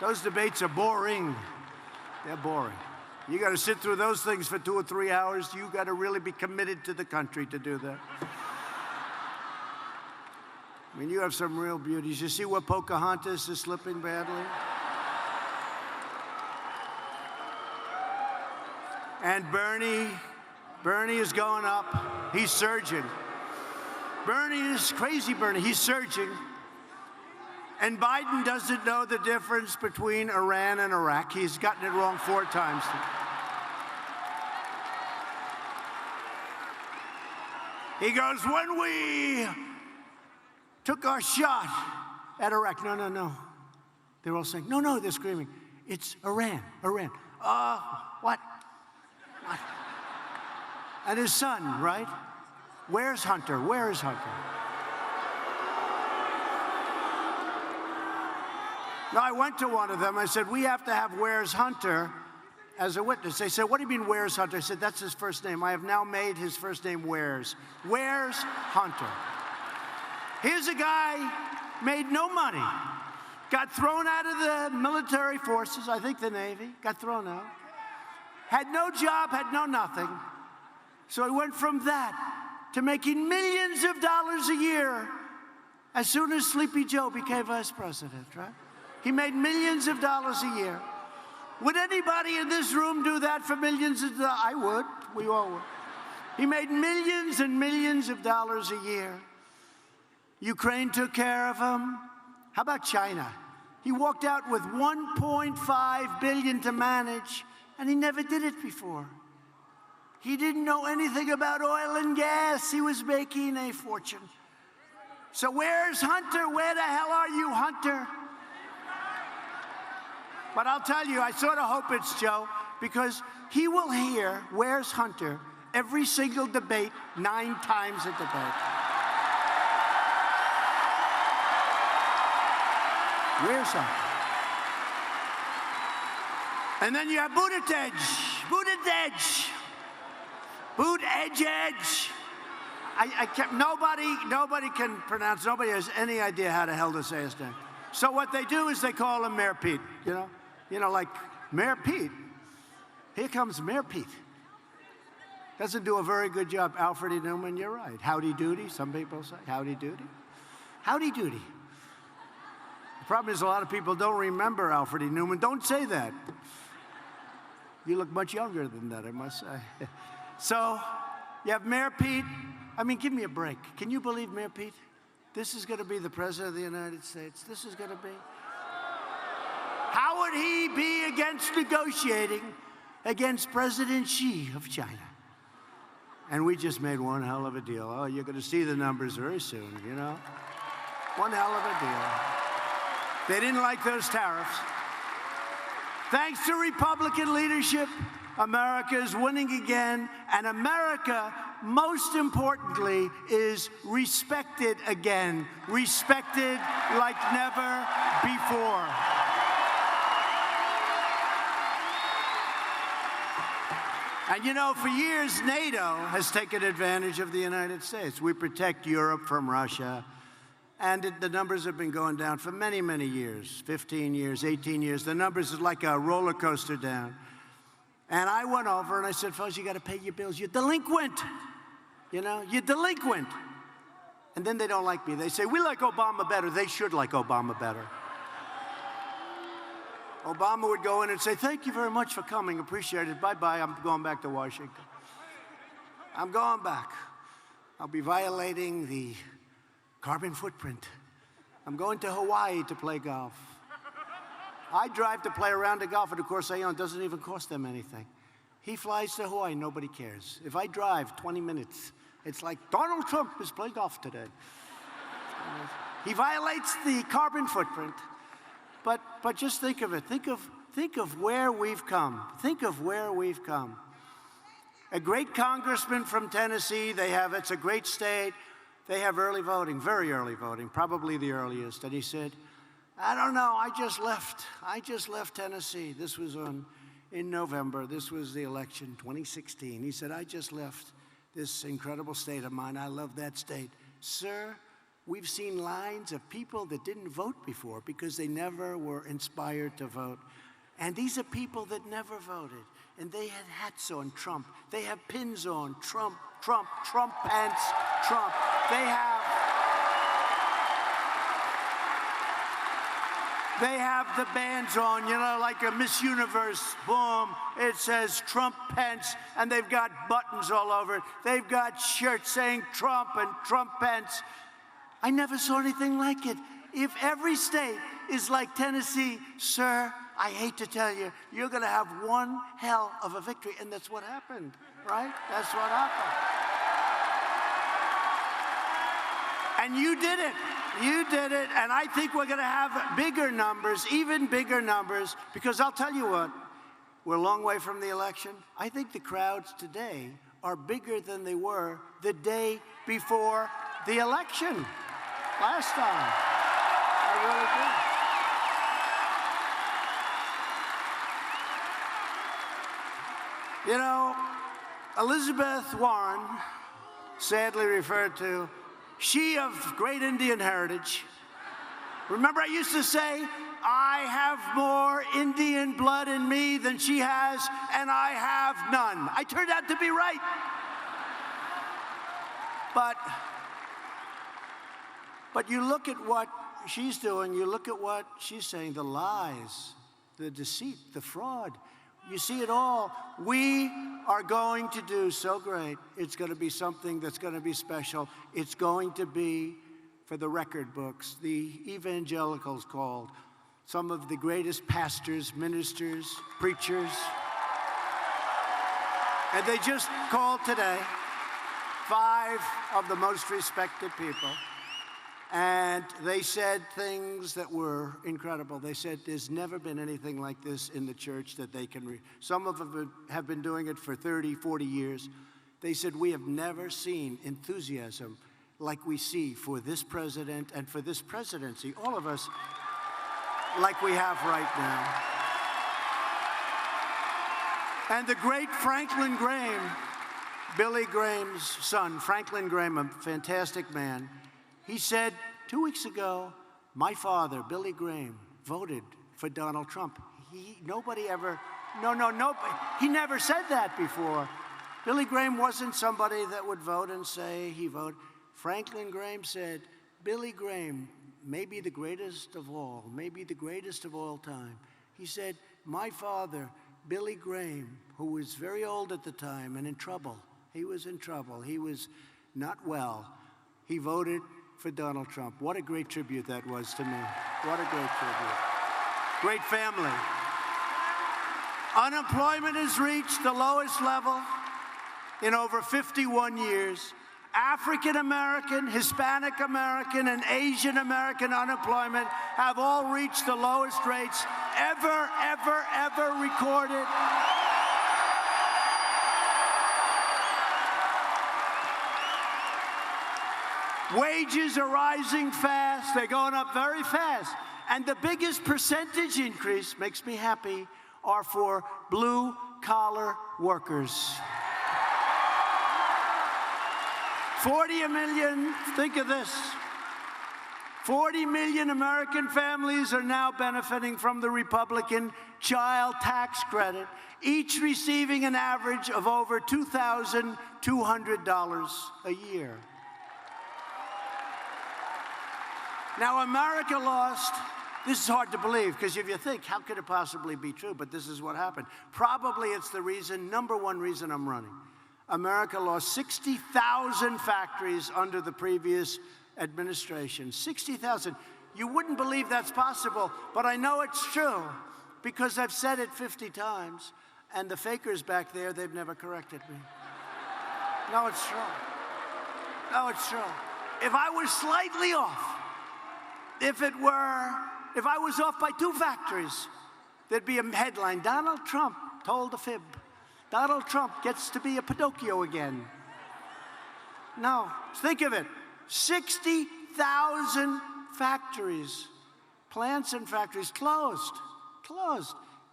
Those debates are boring. They're boring. You got to sit through those things for 2 or 3 hours. You got to really be committed to the country to do that. I mean, you have some real beauties. You see what Pocahontas is slipping badly? And Bernie is going up. He's surging. Bernie is crazy, Bernie. He's surging. And Biden doesn't know the difference between Iran and Iraq. He's gotten it wrong 4 times. He goes, when we took our shot at Iraq. No, no, no. They're all saying, no, no, they're screaming. It's Iran, Iran. What? What? And his son, right? Where's Hunter? Where is Hunter? No, I went to one of them. I said, we have to have Where's Hunter as a witness. They said, what do you mean, Where's Hunter? I said, that's his first name. I have now made his first name Where's. Where's Hunter? Here's a guy, made no money, got thrown out of the military forces, I think the Navy, got thrown out, had no job, had no nothing. So he went from that to making millions of dollars a year as soon as Sleepy Joe became vice president, right? He made millions of dollars a year. Would anybody in this room do that for millions of dollars? I would. We all would. He made millions and millions of dollars a year. Ukraine took care of him. How about China? He walked out with $1.5 billion to manage, and he never did it before. He didn't know anything about oil and gas. He was making a fortune. So where's Hunter? Where the hell are you, Hunter? But I'll tell you, I sort of hope it's Joe, because he will hear Where's Hunter every single debate 9 times a debate. Where's Hunter? And then you have Buttigieg. Buttigieg. Buttigieg. I can't, nobody can pronounce, nobody has any idea how the hell to say his name. So what they do is they call him Mayor Pete, you know? You know, like, Mayor Pete. Here comes Mayor Pete. Doesn't do a very good job. Alfred E. Newman, you're right. Howdy doody, some people say. Howdy doody. Howdy doody. The problem is a lot of people don't remember Alfred E. Newman. Don't say that. You look much younger than that, I must say. So, you have Mayor Pete. I mean, give me a break. Can you believe Mayor Pete? This is going to be the President of the United States. This is going to be. How would he be against negotiating against President Xi of China? And we just made one hell of a deal. Oh, you're going to see the numbers very soon, you know? One hell of a deal. They didn't like those tariffs. Thanks to Republican leadership, America is winning again, and America, most importantly, is respected again. Respected like never before. And you know, for years, NATO has taken advantage of the United States. We protect Europe from Russia. And the numbers have been going down for many, many years, 15 years, 18 years. The numbers are like a roller coaster down. And I went over and I said, folks, you got to pay your bills. You're delinquent. You know, you're delinquent. And then they don't like me. They say, we like Obama better. They should like Obama better. Obama would go in and say, thank you very much for coming. Appreciate it. Bye-bye. I'm going back to Washington. I'm going back. I'll be violating the carbon footprint I'm going to Hawaii to play golf. I drive to play a round of golf, and of course, it doesn't even cost them anything. He flies to Hawaii, nobody cares. If I drive 20 minutes, it's like Donald Trump is playing golf today. He violates the carbon footprint. But just think of it. Think of where we've come. Think of where we've come. A great congressman from Tennessee, it's a great state. They have early voting, very early voting, probably the earliest. And he said, I don't know, I just left Tennessee. This was in November. This was the election, 2016. He said, I just left this incredible state of mine. I love that state. Sir, we've seen lines of people that didn't vote before because they never were inspired to vote. And these are people that never voted. And they had hats on Trump. They have pins on Trump, Trump, Trump pants, Trump. They have the bands on, like a Miss Universe, boom, it says Trump Pence, and they've got buttons all over it. They've got shirts saying Trump and Trump Pence. I never saw anything like it. If every state is like Tennessee, sir, I hate to tell you, you're going to have one hell of a victory, and that's what happened, right? That's what happened. And you did it. You did it, and I think we're going to have bigger numbers, even bigger numbers, because I'll tell you what, we're a long way from the election. I think the crowds today are bigger than they were the day before the election last time. I really do. Elizabeth Warren, sadly referred to, she of great Indian heritage. Remember, I used to say, I have more Indian blood in me than she has, and I have none. I turned out to be right. But you look at what she's doing, you look at what she's saying, the lies, the deceit, the fraud. You see it all. We are going to do so great. It's going to be something that's going to be special. It's going to be, for the record books, the evangelicals called, some of the greatest pastors, ministers, preachers. And they just called today 5 of the most respected people. And they said things that were incredible. They said there's never been anything like this in the church that they can some of them have been doing it for 30, 40 years. They said, we have never seen enthusiasm like we see for this president and for this presidency, all of us, like we have right now. And the great Franklin Graham, Billy Graham's son, Franklin Graham, a fantastic man, he said 2 weeks ago, my father, Billy Graham, voted for Donald Trump. He never said that before. Billy Graham wasn't somebody that would vote and say he voted. Franklin Graham said, Billy Graham, maybe the greatest of all, maybe the greatest of all time. He said, my father, Billy Graham, who was very old at the time and in trouble, he was in trouble, he was not well, he voted for Donald Trump. What a great tribute that was to me. What a great tribute. Great family. Unemployment has reached the lowest level in over 51 years. African American, Hispanic American, and Asian American unemployment have all reached the lowest rates ever recorded. Wages are rising fast. They're going up very fast. And the biggest percentage increase, makes me happy, are for blue-collar workers. 40 million, think of this. 40 million American families are now benefiting from the Republican child tax credit, each receiving an average of over $2,200 a year. Now, America lost. This is hard to believe, because if you think, how could it possibly be true? But this is what happened. Probably it's the reason, number one reason I'm running. America lost 60,000 factories under the previous administration. 60,000. You wouldn't believe that's possible, but I know it's true because I've said it 50 times, and the fakers back there, they've never corrected me. No, it's true. No, it's true. If I was slightly off, if I was off by 2 factories, there'd be a headline, Donald Trump told a fib. Donald Trump gets to be a Pinocchio again. No, think of it. 60,000 factories, plants and factories closed.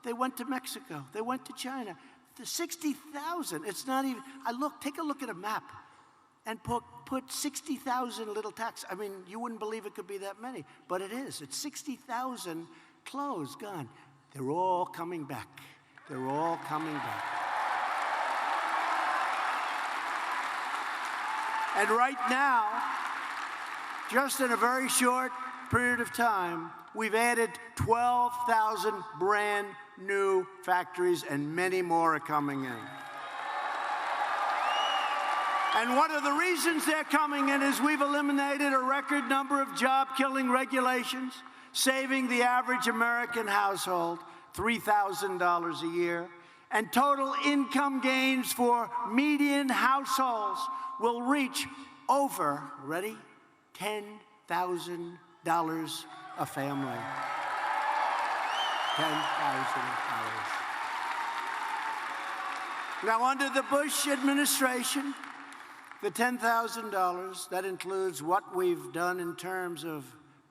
They went to Mexico. They went to China. The 60,000, it's not even, take a look at a map and put 60,000 little tacks. I mean, you wouldn't believe it could be that many, but it is. It's 60,000 closed, gone. They're all coming back. They're all coming back. And right now, just in a very short period of time, we've added 12,000 brand new factories, and many more are coming in. And one of the reasons they're coming in is we've eliminated a record number of job-killing regulations, saving the average American household $3,000 a year, and total income gains for median households will reach over, ready, $10,000 a family. $10,000. Now, under the Bush administration, the $10,000, that includes what we've done in terms of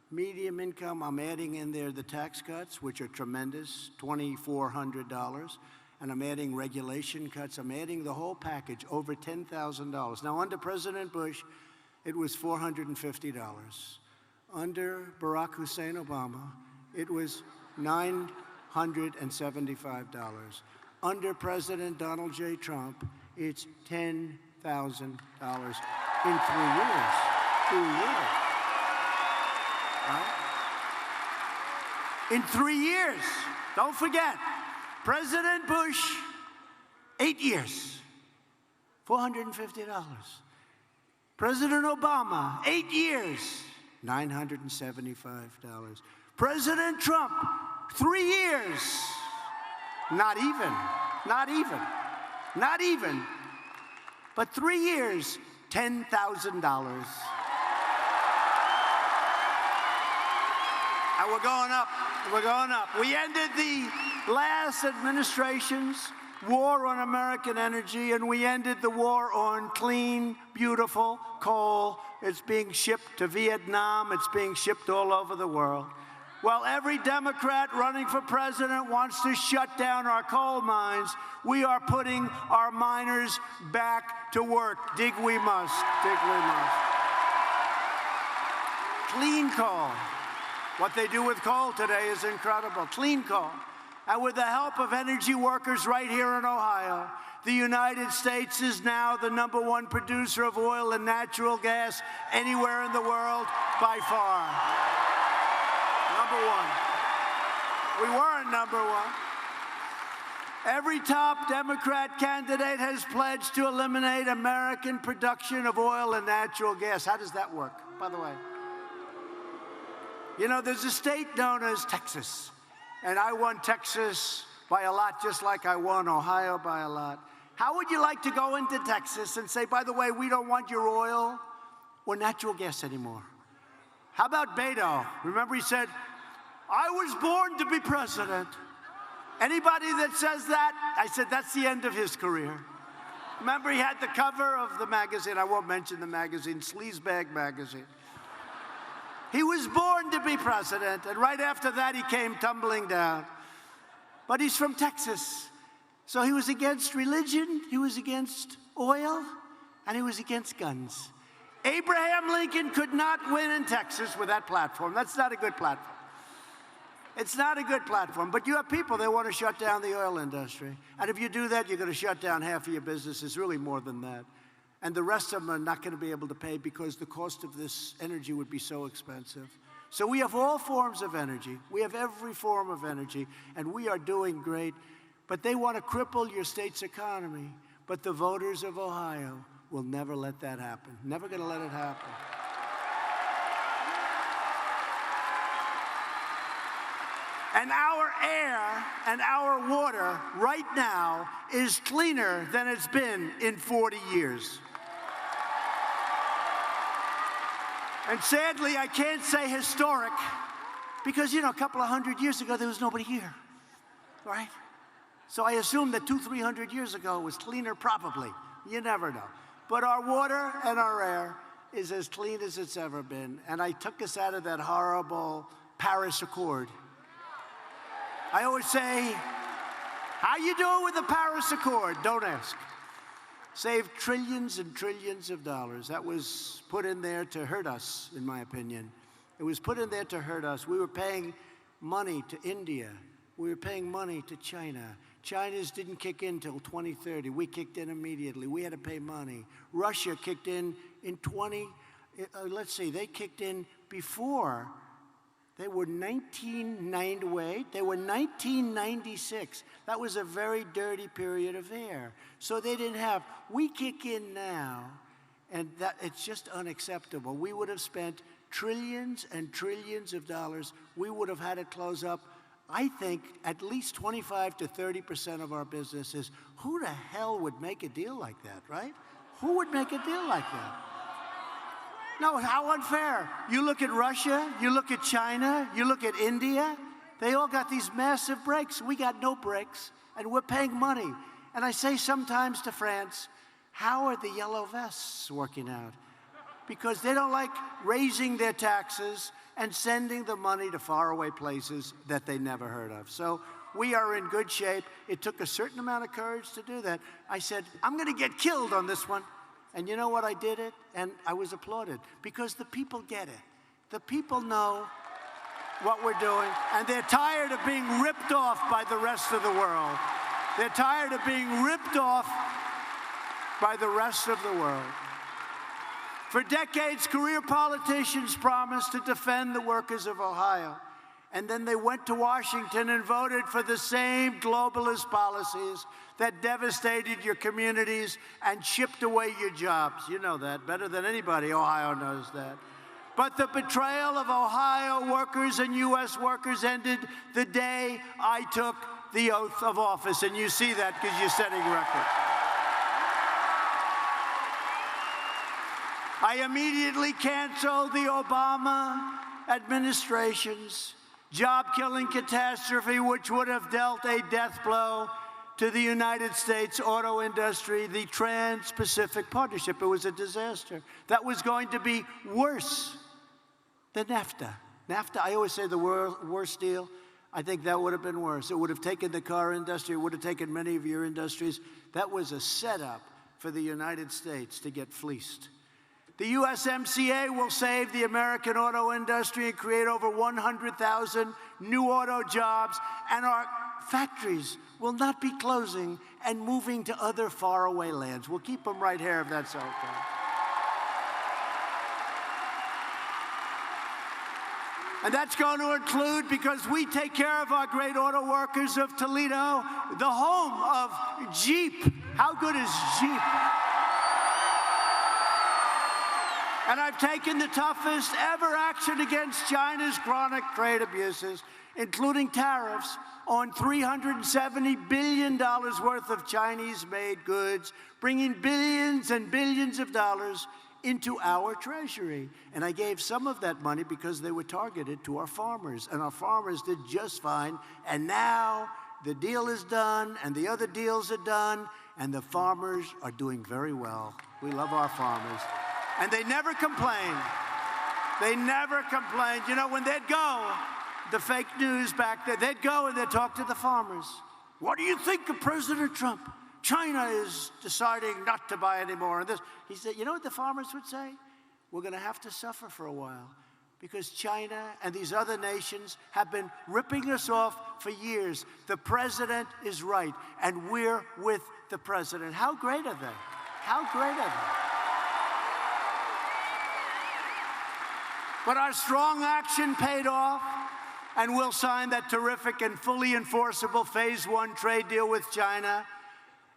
medium income. I'm adding in there the tax cuts, which are tremendous, $2,400. And I'm adding regulation cuts. I'm adding the whole package, over $10,000. Now, under President Bush, it was $450. Under Barack Hussein Obama, it was $975. Under President Donald J. Trump, it's $10,000 in 3 years. 2 years. Right? In 3 years. Don't forget, President Bush, 8 years, $450. President Obama, 8 years, $975. President Trump, 3 years, not even, but 3 years, $10,000. And we're going up. We ended the last administration's war on American energy, and we ended the war on clean, beautiful coal. It's being shipped to Vietnam. It's being shipped all over the world. While every Democrat running for president wants to shut down our coal mines, we are putting our miners back to work. Dig we must. Clean coal. What they do with coal today is incredible. Clean coal. And with the help of energy workers right here in Ohio, the United States is now the #1 producer of oil and natural gas anywhere in the world by far. #1. We weren't #1. Every top Democrat candidate has pledged to eliminate American production of oil and natural gas. How does that work, by the way? You know, there's a state known as Texas, and I won Texas by a lot, just like I won Ohio by a lot. How would you like to go into Texas and say, by the way, we don't want your oil or natural gas anymore? How about Beto? Remember he said, I was born to be president. Anybody that says that, I said, that's the end of his career. Remember he had the cover of the magazine, I won't mention the magazine, Sleazebag magazine. He was born to be president, and right after that, he came tumbling down. But he's from Texas, so he was against religion, he was against oil, and he was against guns. Abraham Lincoln could not win in Texas with that platform. That's not a good platform. It's not a good platform, but you have people that want to shut down the oil industry. And if you do that, you're going to shut down half of your businesses, really more than that. And the rest of them are not going to be able to pay because the cost of this energy would be so expensive. So we have all forms of energy. We have every form of energy, and we are doing great. But they want to cripple your state's economy. But the voters of Ohio will never let that happen. Never going to let it happen. And our air and our water right now is cleaner than it's been in 40 years. And sadly, I can't say historic because, you know, a couple of hundred years ago, there was nobody here, right? So I assume that 200-300 years ago it was cleaner, probably. You never know. But our water and our air is as clean as it's ever been. And I took us out of that horrible Paris Accord. I always say, how you doing with the Paris Accord? Don't ask. Saved trillions and trillions of dollars. That was put in there to hurt us, in my opinion. It was put in there to hurt us. We were paying money to India. We were paying money to China. China's didn't kick in till 2030. We kicked in immediately. We had to pay money. Russia kicked in let's see, they kicked in before. They were 1996. That was a very dirty period of air. So they didn't have, we kick in now, and that it's just unacceptable. We would have spent trillions and trillions of dollars. We would have had to close up, I think, at least 25 to 30% of our businesses. Who the hell would make a deal like that, right? Who would make a deal like that? No, how unfair. You look at Russia, you look at China, you look at India, they all got these massive breaks. We got no breaks, and we're paying money. And I say sometimes to France, how are the yellow vests working out? Because they don't like raising their taxes and sending the money to faraway places that they never heard of. So we are in good shape. It took a certain amount of courage to do that. I said, I'm going to get killed on this one. And you know what? I did it, and I was applauded, because the people get it. The people know what we're doing, and they're tired of being ripped off by the rest of the world. They're tired of being ripped off by the rest of the world. For decades, career politicians promised to defend the workers of Ohio, and then they went to Washington and voted for the same globalist policies that devastated your communities and chipped away your jobs. You know that better than anybody. Ohio knows that. But the betrayal of Ohio workers and U.S. workers ended the day I took the oath of office, and you see that because you're setting records. I immediately canceled the Obama administration's job-killing catastrophe, which would have dealt a death blow to the United States auto industry, the Trans-Pacific Partnership. It was a disaster. That was going to be worse than NAFTA. NAFTA, I always say the worst deal. I think that would have been worse. It would have taken the car industry. It would have taken many of your industries. That was a setup for the United States to get fleeced. The USMCA will save the American auto industry and create over 100,000 new auto jobs, and our factories will not be closing and moving to other faraway lands. We'll keep them right here if that's okay. And that's going to include, because we take care of our great auto workers of Toledo, the home of Jeep. How good is Jeep? And I've taken the toughest ever action against China's chronic trade abuses, including tariffs on $370 billion worth of Chinese-made goods, bringing billions and billions of dollars into our treasury. And I gave some of that money because they were targeted to our farmers, and our farmers did just fine. And now the deal is done, and the other deals are done, and the farmers are doing very well. We love our farmers. And they never complained. They never complained. You know, when they'd go, the fake news back there, they'd go and they'd talk to the farmers. What do you think of President Trump? China is deciding not to buy anymore. And this, he said, you know what the farmers would say? We're going to have to suffer for a while, because China and these other nations have been ripping us off for years. The president is right, and we're with the president. How great are they? How great are they? But our strong action paid off, and we'll sign that terrific and fully enforceable Phase 1 trade deal with China.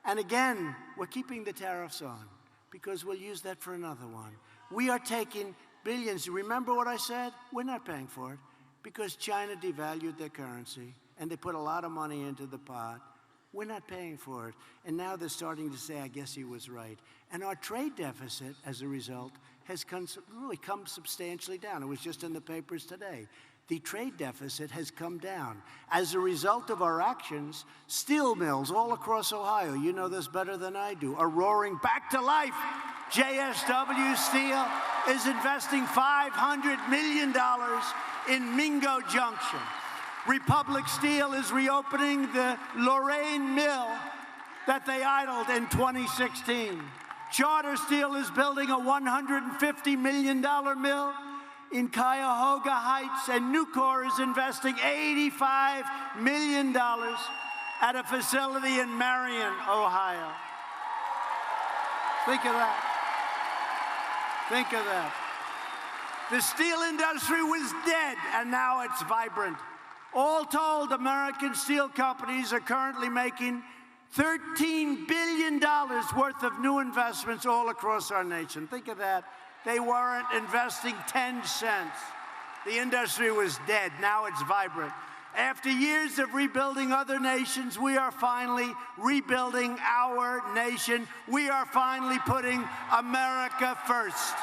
And again, we're keeping the tariffs on, because we'll use that for another one. We are taking billions. Remember what I said? We're not paying for it. because China devalued their currency, and they put a lot of money into the pot. We're not paying for it. And now they're starting to say, I guess he was right. And our trade deficit, as a result, has really come substantially down. It was just in the papers today. The trade deficit has come down. As a result of our actions, steel mills all across Ohio, you know this better than I do, are roaring back to life. JSW Steel is investing $500 million in Mingo Junction. Republic Steel is reopening the Lorraine Mill that they idled in 2016. Charter Steel is building a $150 million mill in Cuyahoga Heights, and Nucor is investing $85 million at a facility in Marion, Ohio. Think of that. Think of that. The steel industry was dead, and now it's vibrant. All told, American steel companies are currently making $13 billion worth of new investments all across our nation. Think of that. They weren't investing 10 cents. The industry was dead. Now it's vibrant. After years of rebuilding other nations, we are finally rebuilding our nation. We are finally putting America first.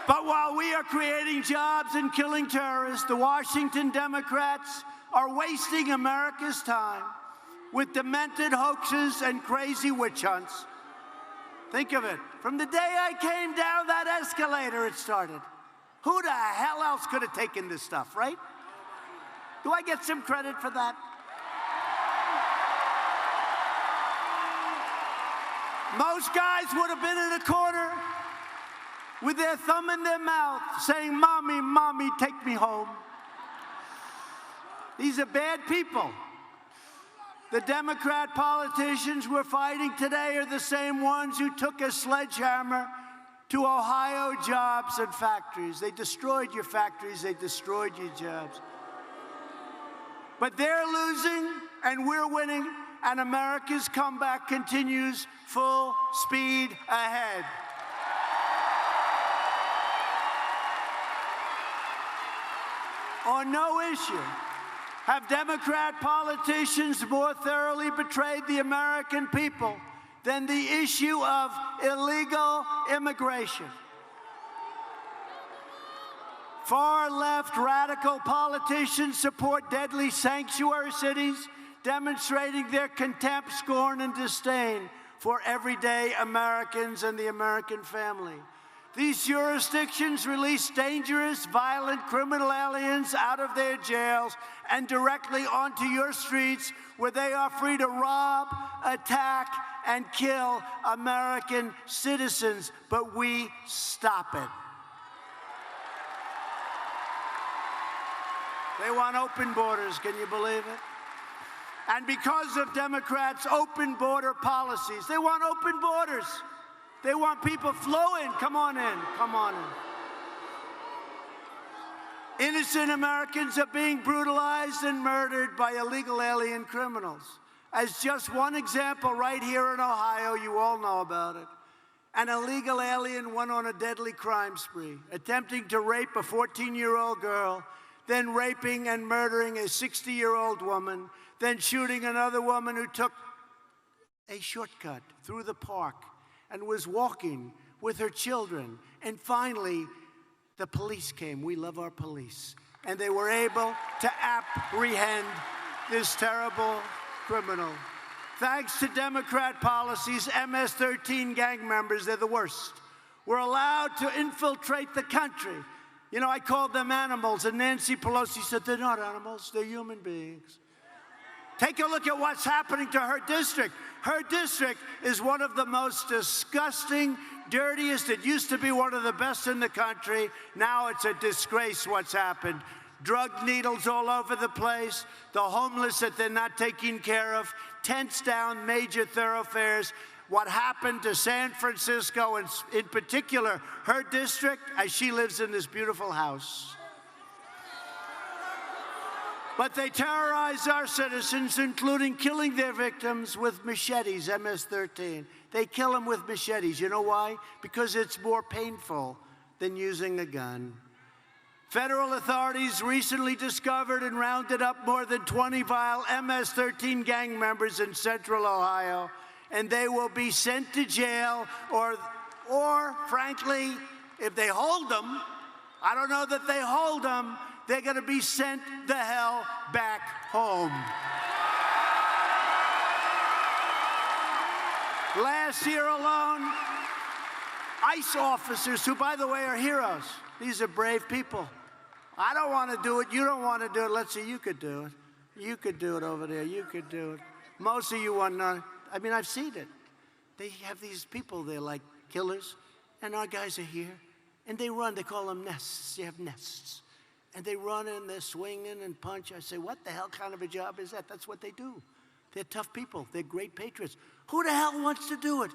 But while we are creating jobs and killing terrorists, the Washington Democrats are wasting America's time with demented hoaxes and crazy witch hunts. Think of it. From the day I came down that escalator, it started. Who the hell else could have taken this stuff, right? Do I get some credit for that? Most guys would have been in a corner with their thumb in their mouth, saying, Mommy, Mommy, take me home. These are bad people. The Democrat politicians we're fighting today are the same ones who took a sledgehammer to Ohio jobs and factories. They destroyed your factories, they destroyed your jobs. But they're losing, and we're winning, and America's comeback continues full speed ahead. On no issue have Democrat politicians more thoroughly betrayed the American people than the issue of illegal immigration. Far-left radical politicians support deadly sanctuary cities, demonstrating their contempt, scorn, and disdain for everyday Americans and the American family. These jurisdictions release dangerous, violent criminal aliens out of their jails and directly onto your streets, where they are free to rob, attack, and kill American citizens. But we stop it. They want open borders, can you believe it? And because of Democrats' open border policies, they want open borders. They want people flowing. Come on in. Come on in. Innocent Americans are being brutalized and murdered by illegal alien criminals. As just one example, right here in Ohio, you all know about it. An illegal alien went on a deadly crime spree, attempting to rape a 14-year-old girl, then raping and murdering a 60-year-old woman, then shooting another woman who took a shortcut through the park and was walking with her children. And finally, the police came. We love our police. And they were able to apprehend this terrible criminal. Thanks to Democrat policies, MS-13 gang members, they're the worst, were allowed to infiltrate the country. You know, I called them animals, and Nancy Pelosi said, they're not animals, they're human beings. Take a look at what's happening to her district. Her district is one of the most disgusting, dirtiest. It used to be one of the best in the country. Now it's a disgrace what's happened. Drug needles all over the place, the homeless that they're not taking care of, tents down major thoroughfares. What happened to San Francisco, and in particular, her district, as she lives in this beautiful house. But they terrorize our citizens, including killing their victims with machetes, MS-13. They kill them with machetes. You know why? Because it's more painful than using a gun. Federal authorities recently discovered and rounded up more than 20 vile MS-13 gang members in central Ohio, and they will be sent to jail or frankly, if they hold them, I don't know that they hold them, they're going to be sent the hell back home. Last year alone, ICE officers, who, by the way, are heroes. These are brave people. I don't want to do it. You don't want to do it. Let's see, you could do it. You could do it over there. You could do it. Most of you want to. I mean, I've seen it. They have these people, they're like killers, and our guys are here, and they run. They call them nests. You have nests. And they run and they're swinging and punch. I say, what the hell kind of a job is that? That's what they do. They're tough people. They're great patriots. Who the hell wants to do it?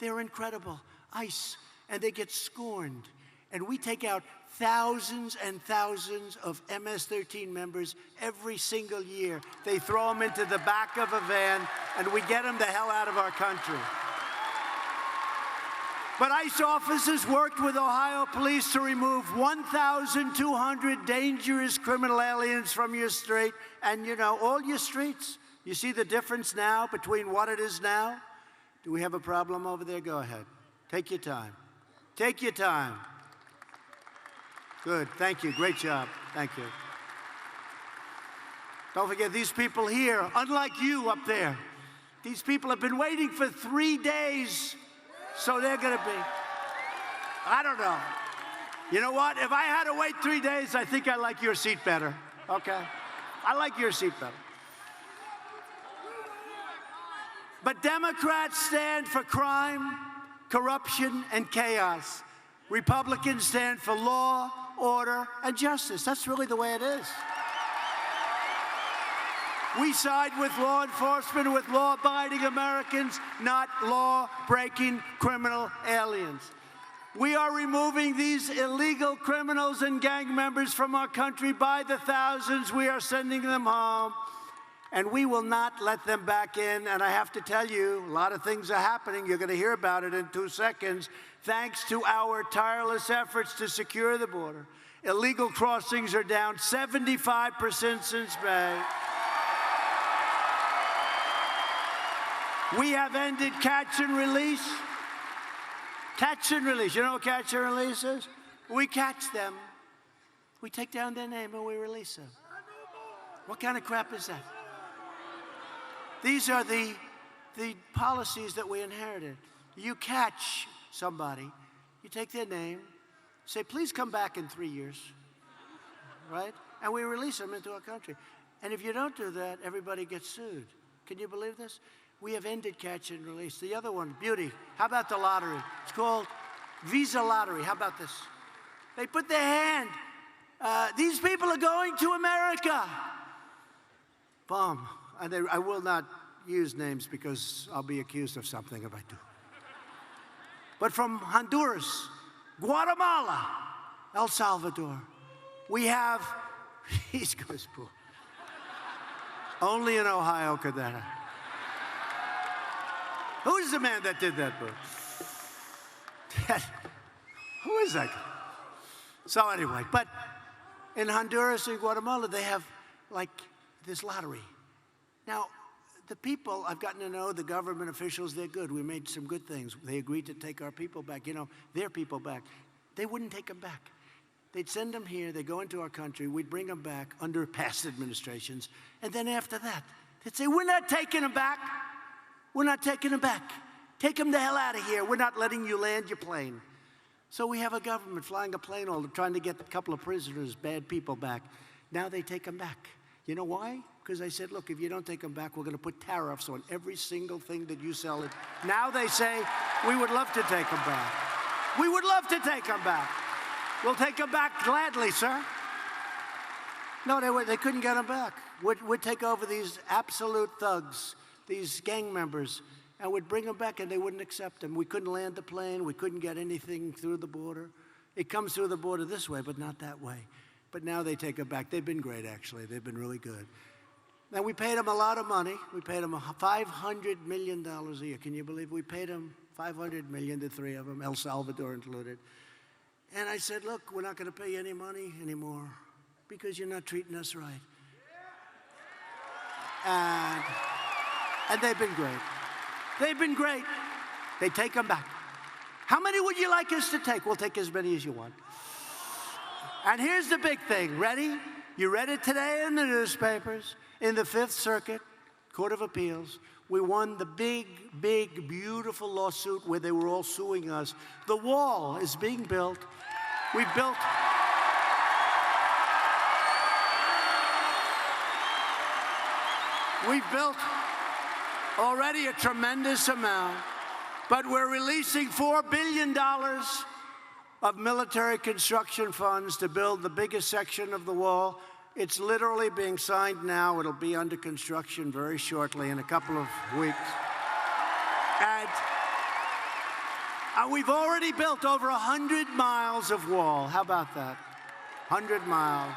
They're incredible. ICE. And they get scorned. And we take out thousands and thousands of MS-13 members every single year. They throw them into the back of a van, and we get them the hell out of our country. But ICE officers worked with Ohio police to remove 1,200 dangerous criminal aliens from your street. And, you know, all your streets, you see the difference now between what it is now? Do we have a problem over there? Go ahead. Take your time. Take your time. Good. Thank you. Great job. Thank you. Don't forget, these people here, unlike you up there, these people have been waiting for 3 days. So they're going to be, I don't know. You know what? If I had to wait 3 days, I think I like your seat better, okay? I like your seat better. But Democrats stand for crime, corruption, and chaos. Republicans stand for law, order, and justice. That's really the way it is. We side with law enforcement, with law-abiding Americans, not law-breaking criminal aliens. We are removing these illegal criminals and gang members from our country by the thousands. We are sending them home, and we will not let them back in. And I have to tell you, a lot of things are happening. You're going to hear about it in 2 seconds. Thanks to our tireless efforts to secure the border, illegal crossings are down 75% since May. We have ended catch and release. Catch and release. You know what catch and release is? We catch them. We take down their name and we release them. What kind of crap is that? These are the policies that we inherited. You catch somebody, you take their name, say, please come back in 3 years, right? And we release them into our country. And if you don't do that, everybody gets sued. Can you believe this? We have ended catch and release. The other one, beauty. How about the lottery? It's called Visa Lottery. How about this? They put their hand. These people are going to America. Boom. And I will not use names because I'll be accused of something if I do. But from Honduras, Guatemala, El Salvador, we have, he's goes poor. Only in Ohio could that happen. Who is the man that did that book? Who is that guy? So anyway, but in Honduras and Guatemala, they have like this lottery. Now, the people, I've gotten to know the government officials, they're good. We made some good things. They agreed to take our people back, you know, their people back. They wouldn't take them back. They'd send them here, they'd go into our country, we'd bring them back under past administrations, and then after that, they'd say, we're not taking them back. We're not taking them back. Take them the hell out of here. We're not letting you land your plane. So we have a government flying a plane all trying to get a couple of prisoners, bad people back. Now they take them back. You know why? Because I said, look, if you don't take them back, we're going to put tariffs on every single thing that you sell. Now they say, we would love to take them back. We would love to take them back. We'll take them back gladly, sir. No, they couldn't get them back. We'd take over these absolute thugs, these gang members, and would bring them back, and they wouldn't accept them. We couldn't land the plane. We couldn't get anything through the border. It comes through the border this way, but not that way. But now they take it back. They've been great, actually. They've been really good. Now, we paid them a lot of money. We paid them $500 million a year. Can you believe we paid them $500 million, the three of them, El Salvador included. And I said, look, we're not going to pay you any money anymore because you're not treating us right. And they've been great. They've been great. They take them back. How many would you like us to take? We'll take as many as you want. And here's the big thing. Ready? You read it today in the newspapers. In the Fifth Circuit Court of Appeals, we won the big, beautiful lawsuit where they were all suing us. The wall is being built. We've built already a tremendous amount, but we're releasing $4 billion of military construction funds to build the biggest section of the wall. It's literally being signed now. It'll be under construction very shortly, in a couple of weeks. And we've already built over 100 miles of wall. How about that? 100 miles.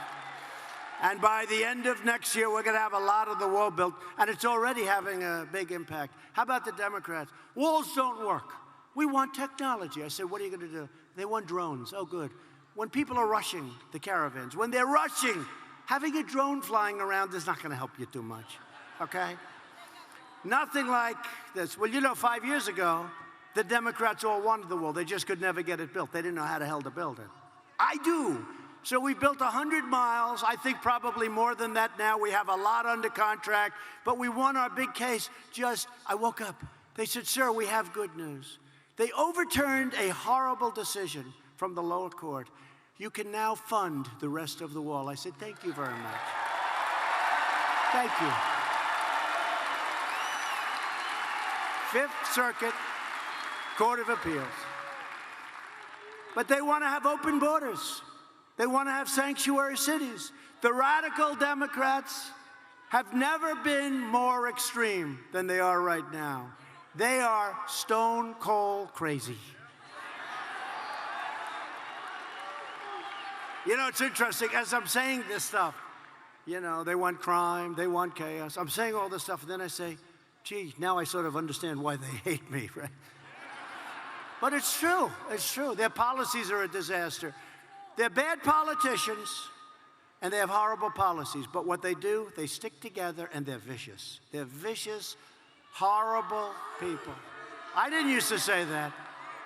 And by the end of next year, we're going to have a lot of the wall built, and it's already having a big impact. How about the Democrats? Walls don't work. We want technology. I said, what are you going to do? They want drones. Oh, good. When people are rushing the caravans, when they're rushing, having a drone flying around is not going to help you too much, okay? Nothing like this. Well, you know, 5 years ago, the Democrats all wanted the wall. They just could never get it built. They didn't know how the hell to build it. I do. So we built 100 miles. I think probably more than that now. We have a lot under contract, but we won our big case. I woke up. They said, sir, we have good news. They overturned a horrible decision from the lower court. You can now fund the rest of the wall. I said, thank you very much. Thank you. Fifth Circuit Court of Appeals. But they want to have open borders. They want to have sanctuary cities. The radical Democrats have never been more extreme than they are right now. They are stone cold crazy. You know, it's interesting, as I'm saying this stuff, you know, they want crime, they want chaos. I'm saying all this stuff, and then I say, gee, now I sort of understand why they hate me, right? But it's true, it's true. Their policies are a disaster. They're bad politicians, and they have horrible policies. But what they do, they stick together, and they're vicious. They're vicious, horrible people. I didn't used to say that.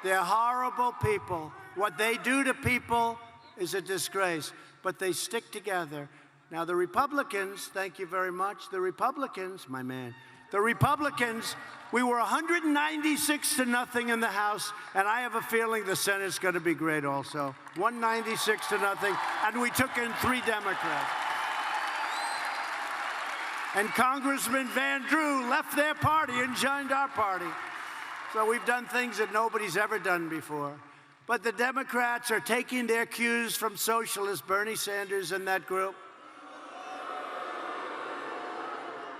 They're horrible people. What they do to people is a disgrace, but they stick together. Now, the Republicans, thank you very much, the Republicans, my man, the Republicans, we were 196-0 in the House, and I have a feeling the Senate's going to be great also. 196-0, and we took in 3 Democrats. And Congressman Van Drew left their party and joined our party. So we've done things that nobody's ever done before. But the Democrats are taking their cues from socialists, Bernie Sanders and that group.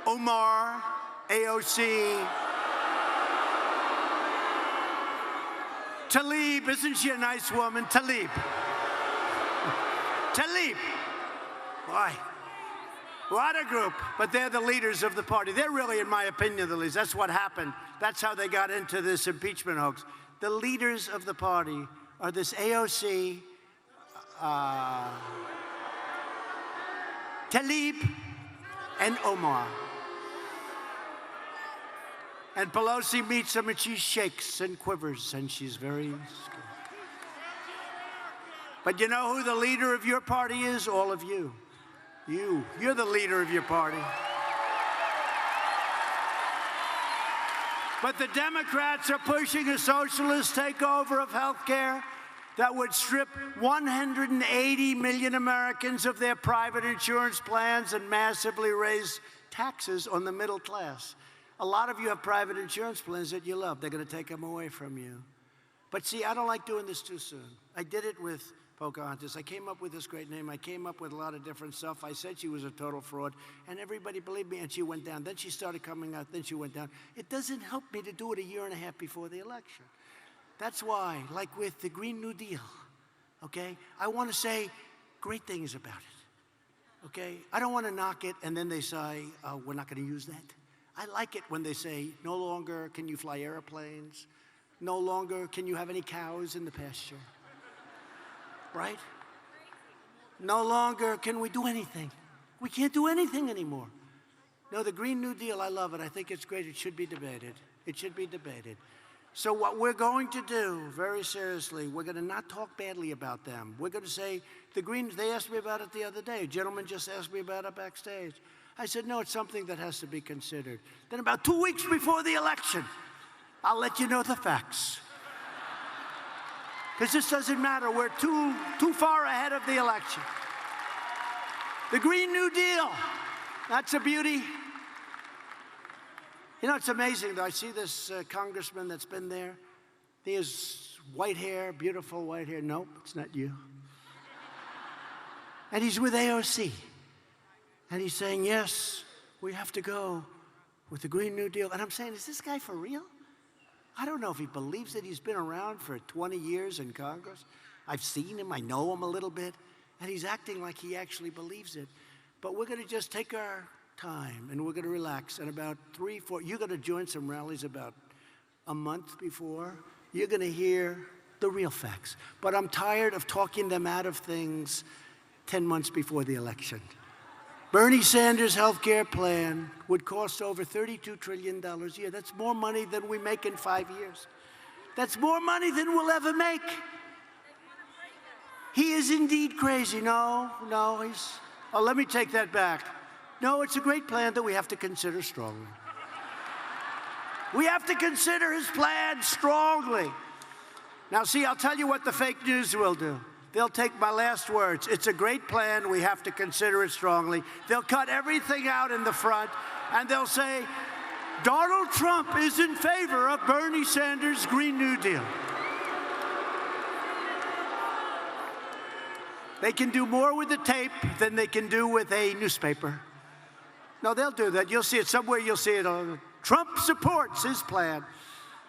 Omar, AOC. Tlaib, isn't she a nice woman? Tlaib. Tlaib. Boy, what a group. But they're the leaders of the party. They're really, in my opinion, the leaders. That's what happened. That's how they got into this impeachment hoax. The leaders of the party are this AOC, Tlaib, and Omar. And Pelosi meets them, and she shakes and quivers, and she's very scared. But you know who the leader of your party is? All of you. You're the leader of your party. But the Democrats are pushing a socialist takeover of health care that would strip 180 million Americans of their private insurance plans and massively raise taxes on the middle class. A lot of you have private insurance plans that you love. They're going to take them away from you. But see, I don't like doing this too soon. I did it with Pocahontas. I came up with this great name. I came up with a lot of different stuff. I said she was a total fraud, and everybody believed me, and she went down. Then she started coming out, then she went down. It doesn't help me to do it a year and a half before the election. That's why, like with the Green New Deal, okay, I want to say, great things about it, okay? I don't want to knock it and then they say, we're not going to use that. I like it when they say, no longer can you fly airplanes, no longer can you have any cows in the pasture, right? No longer can we do anything. We can't do anything anymore. No, the Green New Deal, I love it. I think it's great. It should be debated. It should be debated. So what we're going to do, very seriously, we're going to not talk badly about them. We're going to say, the Greens, they asked me about it the other day. A gentleman just asked me about it backstage. I said, no, it's something that has to be considered. Then about 2 weeks before the election, I'll let you know the facts. Because this doesn't matter. We're too far ahead of the election. The Green New Deal, that's a beauty. You know, it's amazing, though. I see this congressman that's been there. He has white hair, beautiful white hair. Nope, it's not you. And he's with AOC. And he's saying, yes, we have to go with the Green New Deal. And I'm saying, is this guy for real? I don't know if he believes it. He's been around for 20 years in Congress. I've seen him. I know him a little bit. And he's acting like he actually believes it. But we're going to just take our time, and we're going to relax. And about 3, 4, you're going to join some rallies about a month before. You're going to hear the real facts. But I'm tired of talking them out of things 10 months before the election. Bernie Sanders' health care plan would cost over $32 trillion a year. That's more money than we make in 5 years. That's more money than we'll ever make. He is indeed crazy. No, he's... Oh, let me take that back. No, it's a great plan that we have to consider strongly. We have to consider his plan strongly. Now, see, I'll tell you what the fake news will do. They'll take my last words. It's a great plan. We have to consider it strongly. They'll cut everything out in the front, and they'll say, Donald Trump is in favor of Bernie Sanders' Green New Deal. They can do more with the tape than they can do with a newspaper. No, they'll do that. You'll see it somewhere. You'll see it on. Trump supports his plan.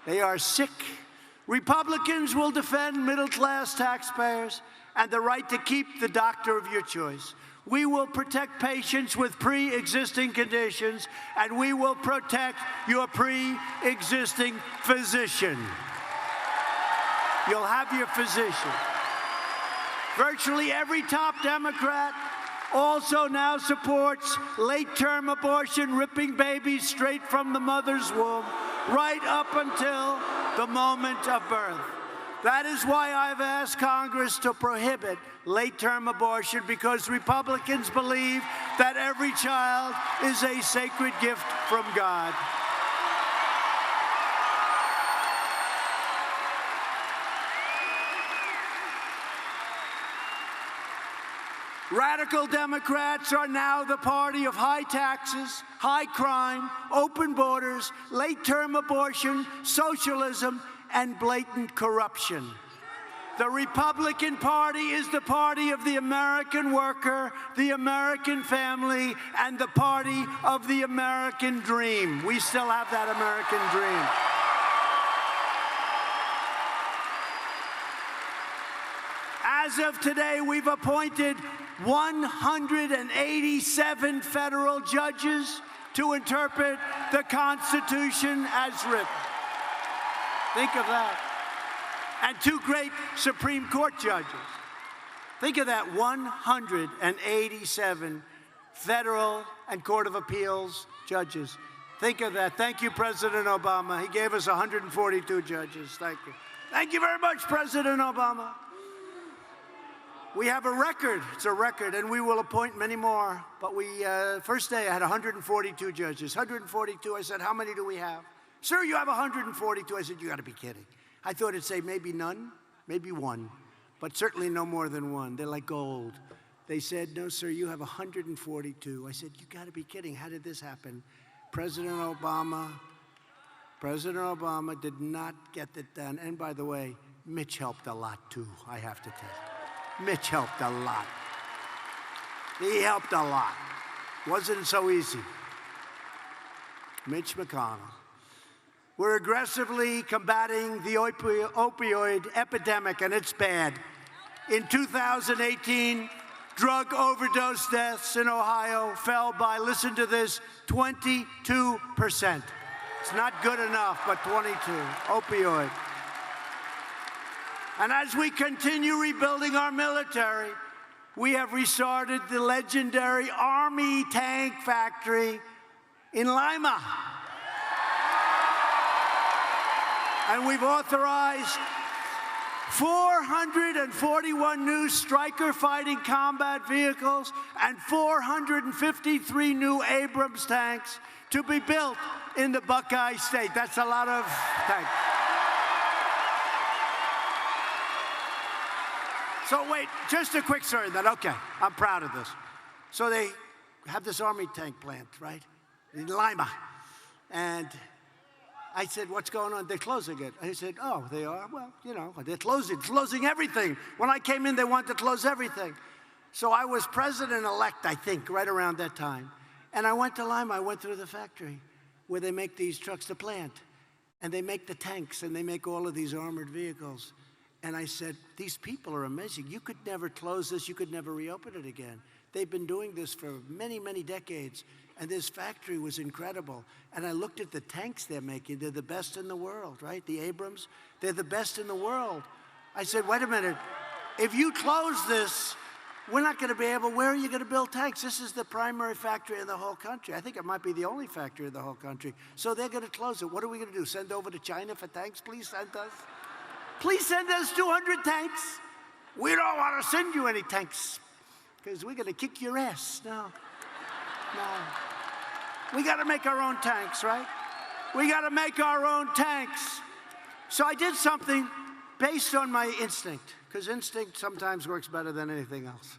They are sick. Republicans will defend middle-class taxpayers and the right to keep the doctor of your choice. We will protect patients with pre-existing conditions, and we will protect your pre-existing physician. You'll have your physician. Virtually every top Democrat also now supports late-term abortion, ripping babies straight from the mother's womb, right up until the moment of birth. That is why I've asked Congress to prohibit late-term abortion, because Republicans believe that every child is a sacred gift from God. Radical Democrats are now the party of high taxes, high crime, open borders, late-term abortion, socialism, and blatant corruption. The Republican Party is the party of the American worker, the American family, and the party of the American dream. We still have that American dream. As of today, we've appointed 187 federal judges to interpret the Constitution as written. Think of that. And 2 great Supreme Court judges. Think of that, 187 federal and Court of Appeals judges. Think of that. Thank you, President Obama. He gave us 142 judges. Thank you. Thank you very much, President Obama. We have a record. It's a record, and we will appoint many more. But first day, I had 142 judges. 142. I said, how many do we have? Sir, you have 142. I said, you got to be kidding. I thought it'd say maybe none, maybe 1, but certainly no more than 1. They're like gold. They said, no, sir, you have 142. I said, you got to be kidding. How did this happen? President Obama did not get it done. And by the way, Mitch helped a lot, too, I have to tell you. Mitch helped a lot. He helped a lot. Wasn't so easy. Mitch McConnell. We're aggressively combating the opioid epidemic, and it's bad. In 2018, drug overdose deaths in Ohio fell by, listen to this, 22%. It's not good enough, but 22. Opioid. And as we continue rebuilding our military, we have restarted the legendary Army tank factory in Lima. And we've authorized 441 new Stryker fighting combat vehicles and 453 new Abrams tanks to be built in the Buckeye State. That's a lot of tanks. So wait, just a quick story then. Okay, I'm proud of this. So they have this Army tank plant, right, in Lima. And I said, what's going on? They're closing it. I said, oh, they are? Well, you know, they're closing everything. When I came in, they wanted to close everything. So I was president-elect, I think, right around that time. And I went to Lima. I went through the factory where they make these trucks, the plant. And they make the tanks, and they make all of these armored vehicles. And I said, these people are amazing. You could never close this. You could never reopen it again. They've been doing this for many, many decades. And this factory was incredible. And I looked at the tanks they're making. They're the best in the world, right? The Abrams, they're the best in the world. I said, wait a minute. If you close this, we're not going to be able, where are you going to build tanks? This is the primary factory in the whole country. I think it might be the only factory in the whole country. So they're going to close it. What are we going to do? Send over to China for tanks? Please send us. Please send us 200 tanks. We don't want to send you any tanks because we're going to kick your ass. No. We got to make our own tanks, right? We got to make our own tanks. So I did something based on my instinct, because instinct sometimes works better than anything else.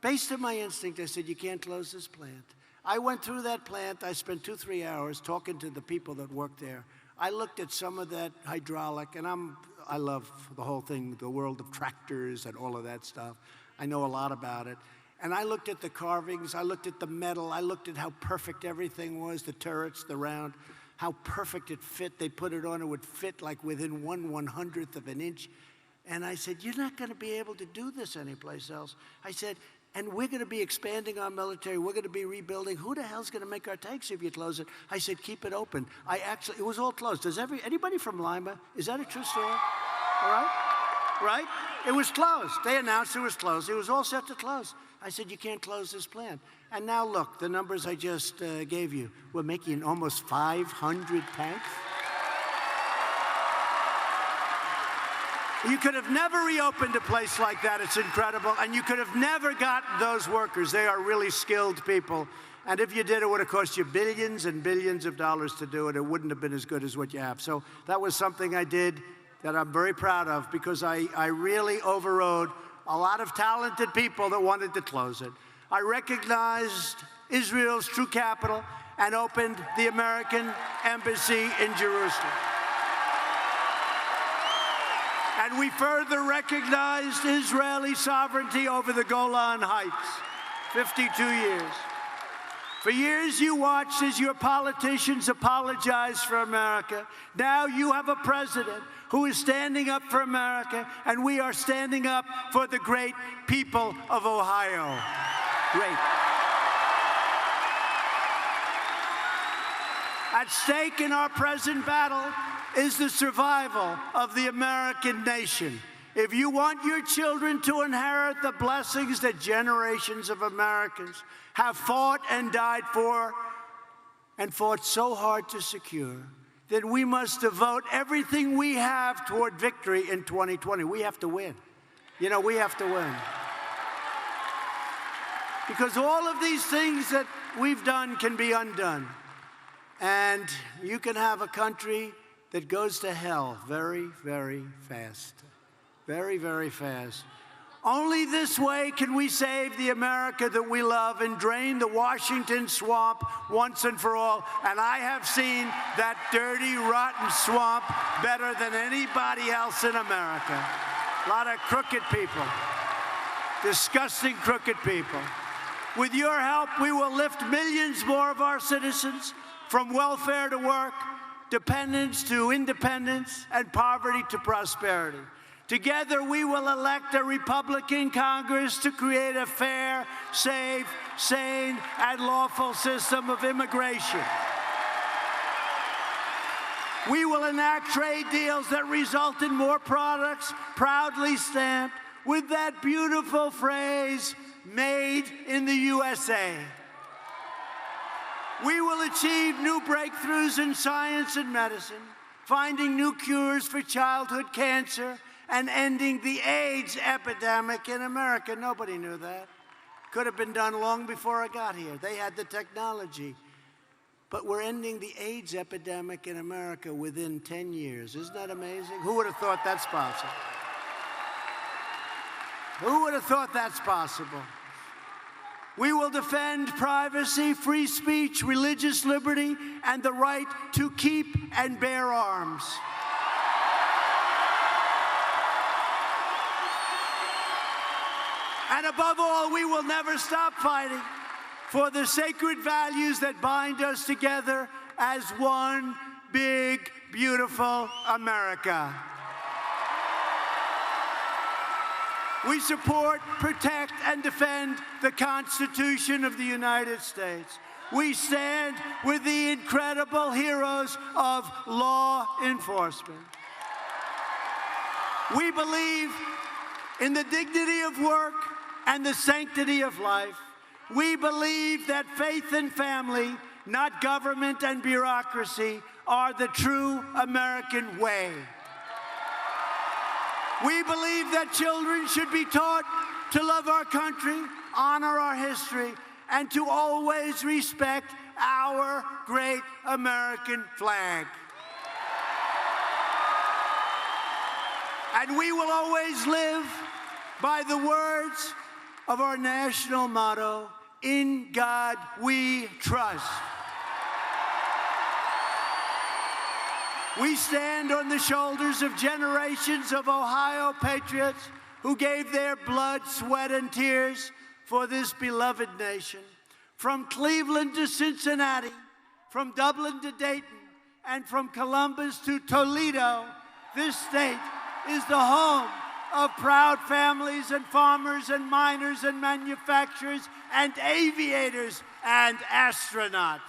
Based on my instinct, I said, you can't close this plant. I went through that plant. I spent 2-3 hours talking to the people that work there. I looked at some of that hydraulic, and I love the whole thing, the world of tractors and all of that stuff. I know a lot about it. And I looked at the carvings, I looked at the metal, I looked at how perfect everything was, the turrets, the round, how perfect it fit. They put it on, it would fit like within 1/100th of an inch. And I said, you're not going to be able to do this anyplace else. I said, and we're going to be expanding our military. We're going to be rebuilding. Who the hell's going to make our tanks if you close it? I said, keep it open. It was all closed. Anybody from Lima? Is that a true story? All right? Right? It was closed. They announced it was closed. It was all set to close. I said, you can't close this plant. And now look, the numbers I just gave you. We're making almost 500 tanks. You could have never reopened a place like that. It's incredible. And you could have never gotten those workers. They are really skilled people. And if you did, it would have cost you billions and billions of dollars to do it. It wouldn't have been as good as what you have. So that was something I did that I'm very proud of, because I really overrode a lot of talented people that wanted to close it. I recognized Israel's true capital and opened the American embassy in Jerusalem. And we further recognized Israeli sovereignty over the Golan Heights, 52 years. For years you watched as your politicians apologized for America. Now you have a president who is standing up for America, and we are standing up for the great people of Ohio. Great. At stake in our present battle is the survival of the American nation. If you want your children to inherit the blessings that generations of Americans have fought and died for and fought so hard to secure, then we must devote everything we have toward victory in 2020. We have to win. You know, we have to win. Because all of these things that we've done can be undone. And you can have a country that goes to hell very, very fast. Very, very fast. Only this way can we save the America that we love and drain the Washington swamp once and for all. And I have seen that dirty, rotten swamp better than anybody else in America. A lot of crooked people. Disgusting, crooked people. With your help, we will lift millions more of our citizens from welfare to work, dependence to independence, and poverty to prosperity. Together, we will elect a Republican Congress to create a fair, safe, sane, and lawful system of immigration. We will enact trade deals that result in more products proudly stamped with that beautiful phrase, made in the USA. We will achieve new breakthroughs in science and medicine, finding new cures for childhood cancer, and ending the AIDS epidemic in America. Nobody knew that. Could have been done long before I got here. They had the technology. But we're ending the AIDS epidemic in America within 10 years. Isn't that amazing? Who would have thought that's possible? Who would have thought that's possible? We will defend privacy, free speech, religious liberty, and the right to keep and bear arms. And above all, we will never stop fighting for the sacred values that bind us together as one big, beautiful America. We support, protect, and defend the Constitution of the United States. We stand with the incredible heroes of law enforcement. We believe in the dignity of work and the sanctity of life. We believe that faith and family, not government and bureaucracy, are the true American way. We believe that children should be taught to love our country, honor our history, and to always respect our great American flag. And we will always live by the words of our national motto, "In God we trust." We stand on the shoulders of generations of Ohio patriots who gave their blood, sweat, and tears for this beloved nation. From Cleveland to Cincinnati, from Dublin to Dayton, and from Columbus to Toledo, this state is the home of proud families and farmers and miners and manufacturers and aviators and astronauts.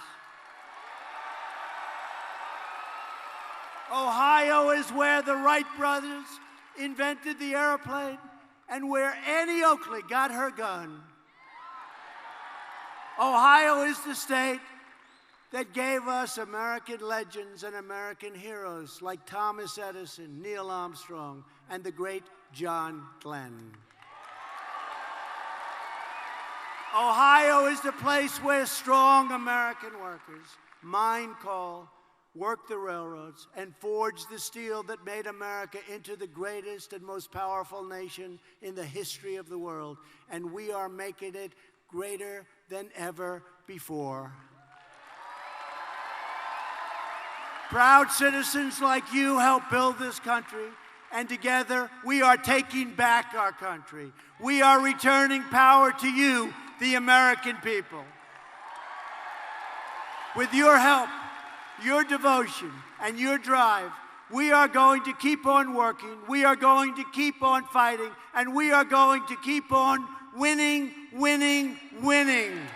Ohio is where the Wright brothers invented the airplane and where Annie Oakley got her gun. Ohio is the state that gave us American legends and American heroes like Thomas Edison, Neil Armstrong, and the great John Glenn. Ohio is the place where strong American workers mine coal, worked the railroads, and forged the steel that made America into the greatest and most powerful nation in the history of the world. And we are making it greater than ever before. Proud citizens like you help build this country, and together we are taking back our country. We are returning power to you, the American people. With your help, your devotion, and your drive, we are going to keep on working, we are going to keep on fighting, and we are going to keep on winning, winning, winning.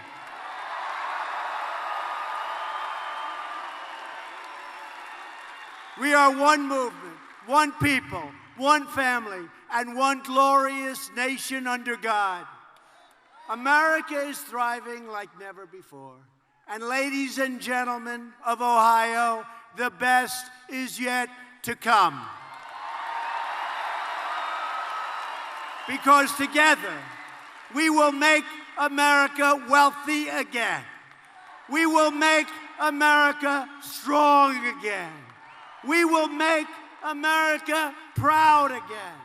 We are one movement, one people, one family, and one glorious nation under God. America is thriving like never before. And ladies and gentlemen of Ohio, the best is yet to come. Because together, we will make America wealthy again. We will make America strong again. We will make America proud again.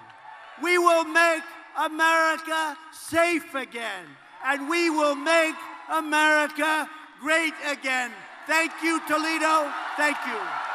We will make America safe again. And we will make America great again. Thank you, Toledo. Thank you.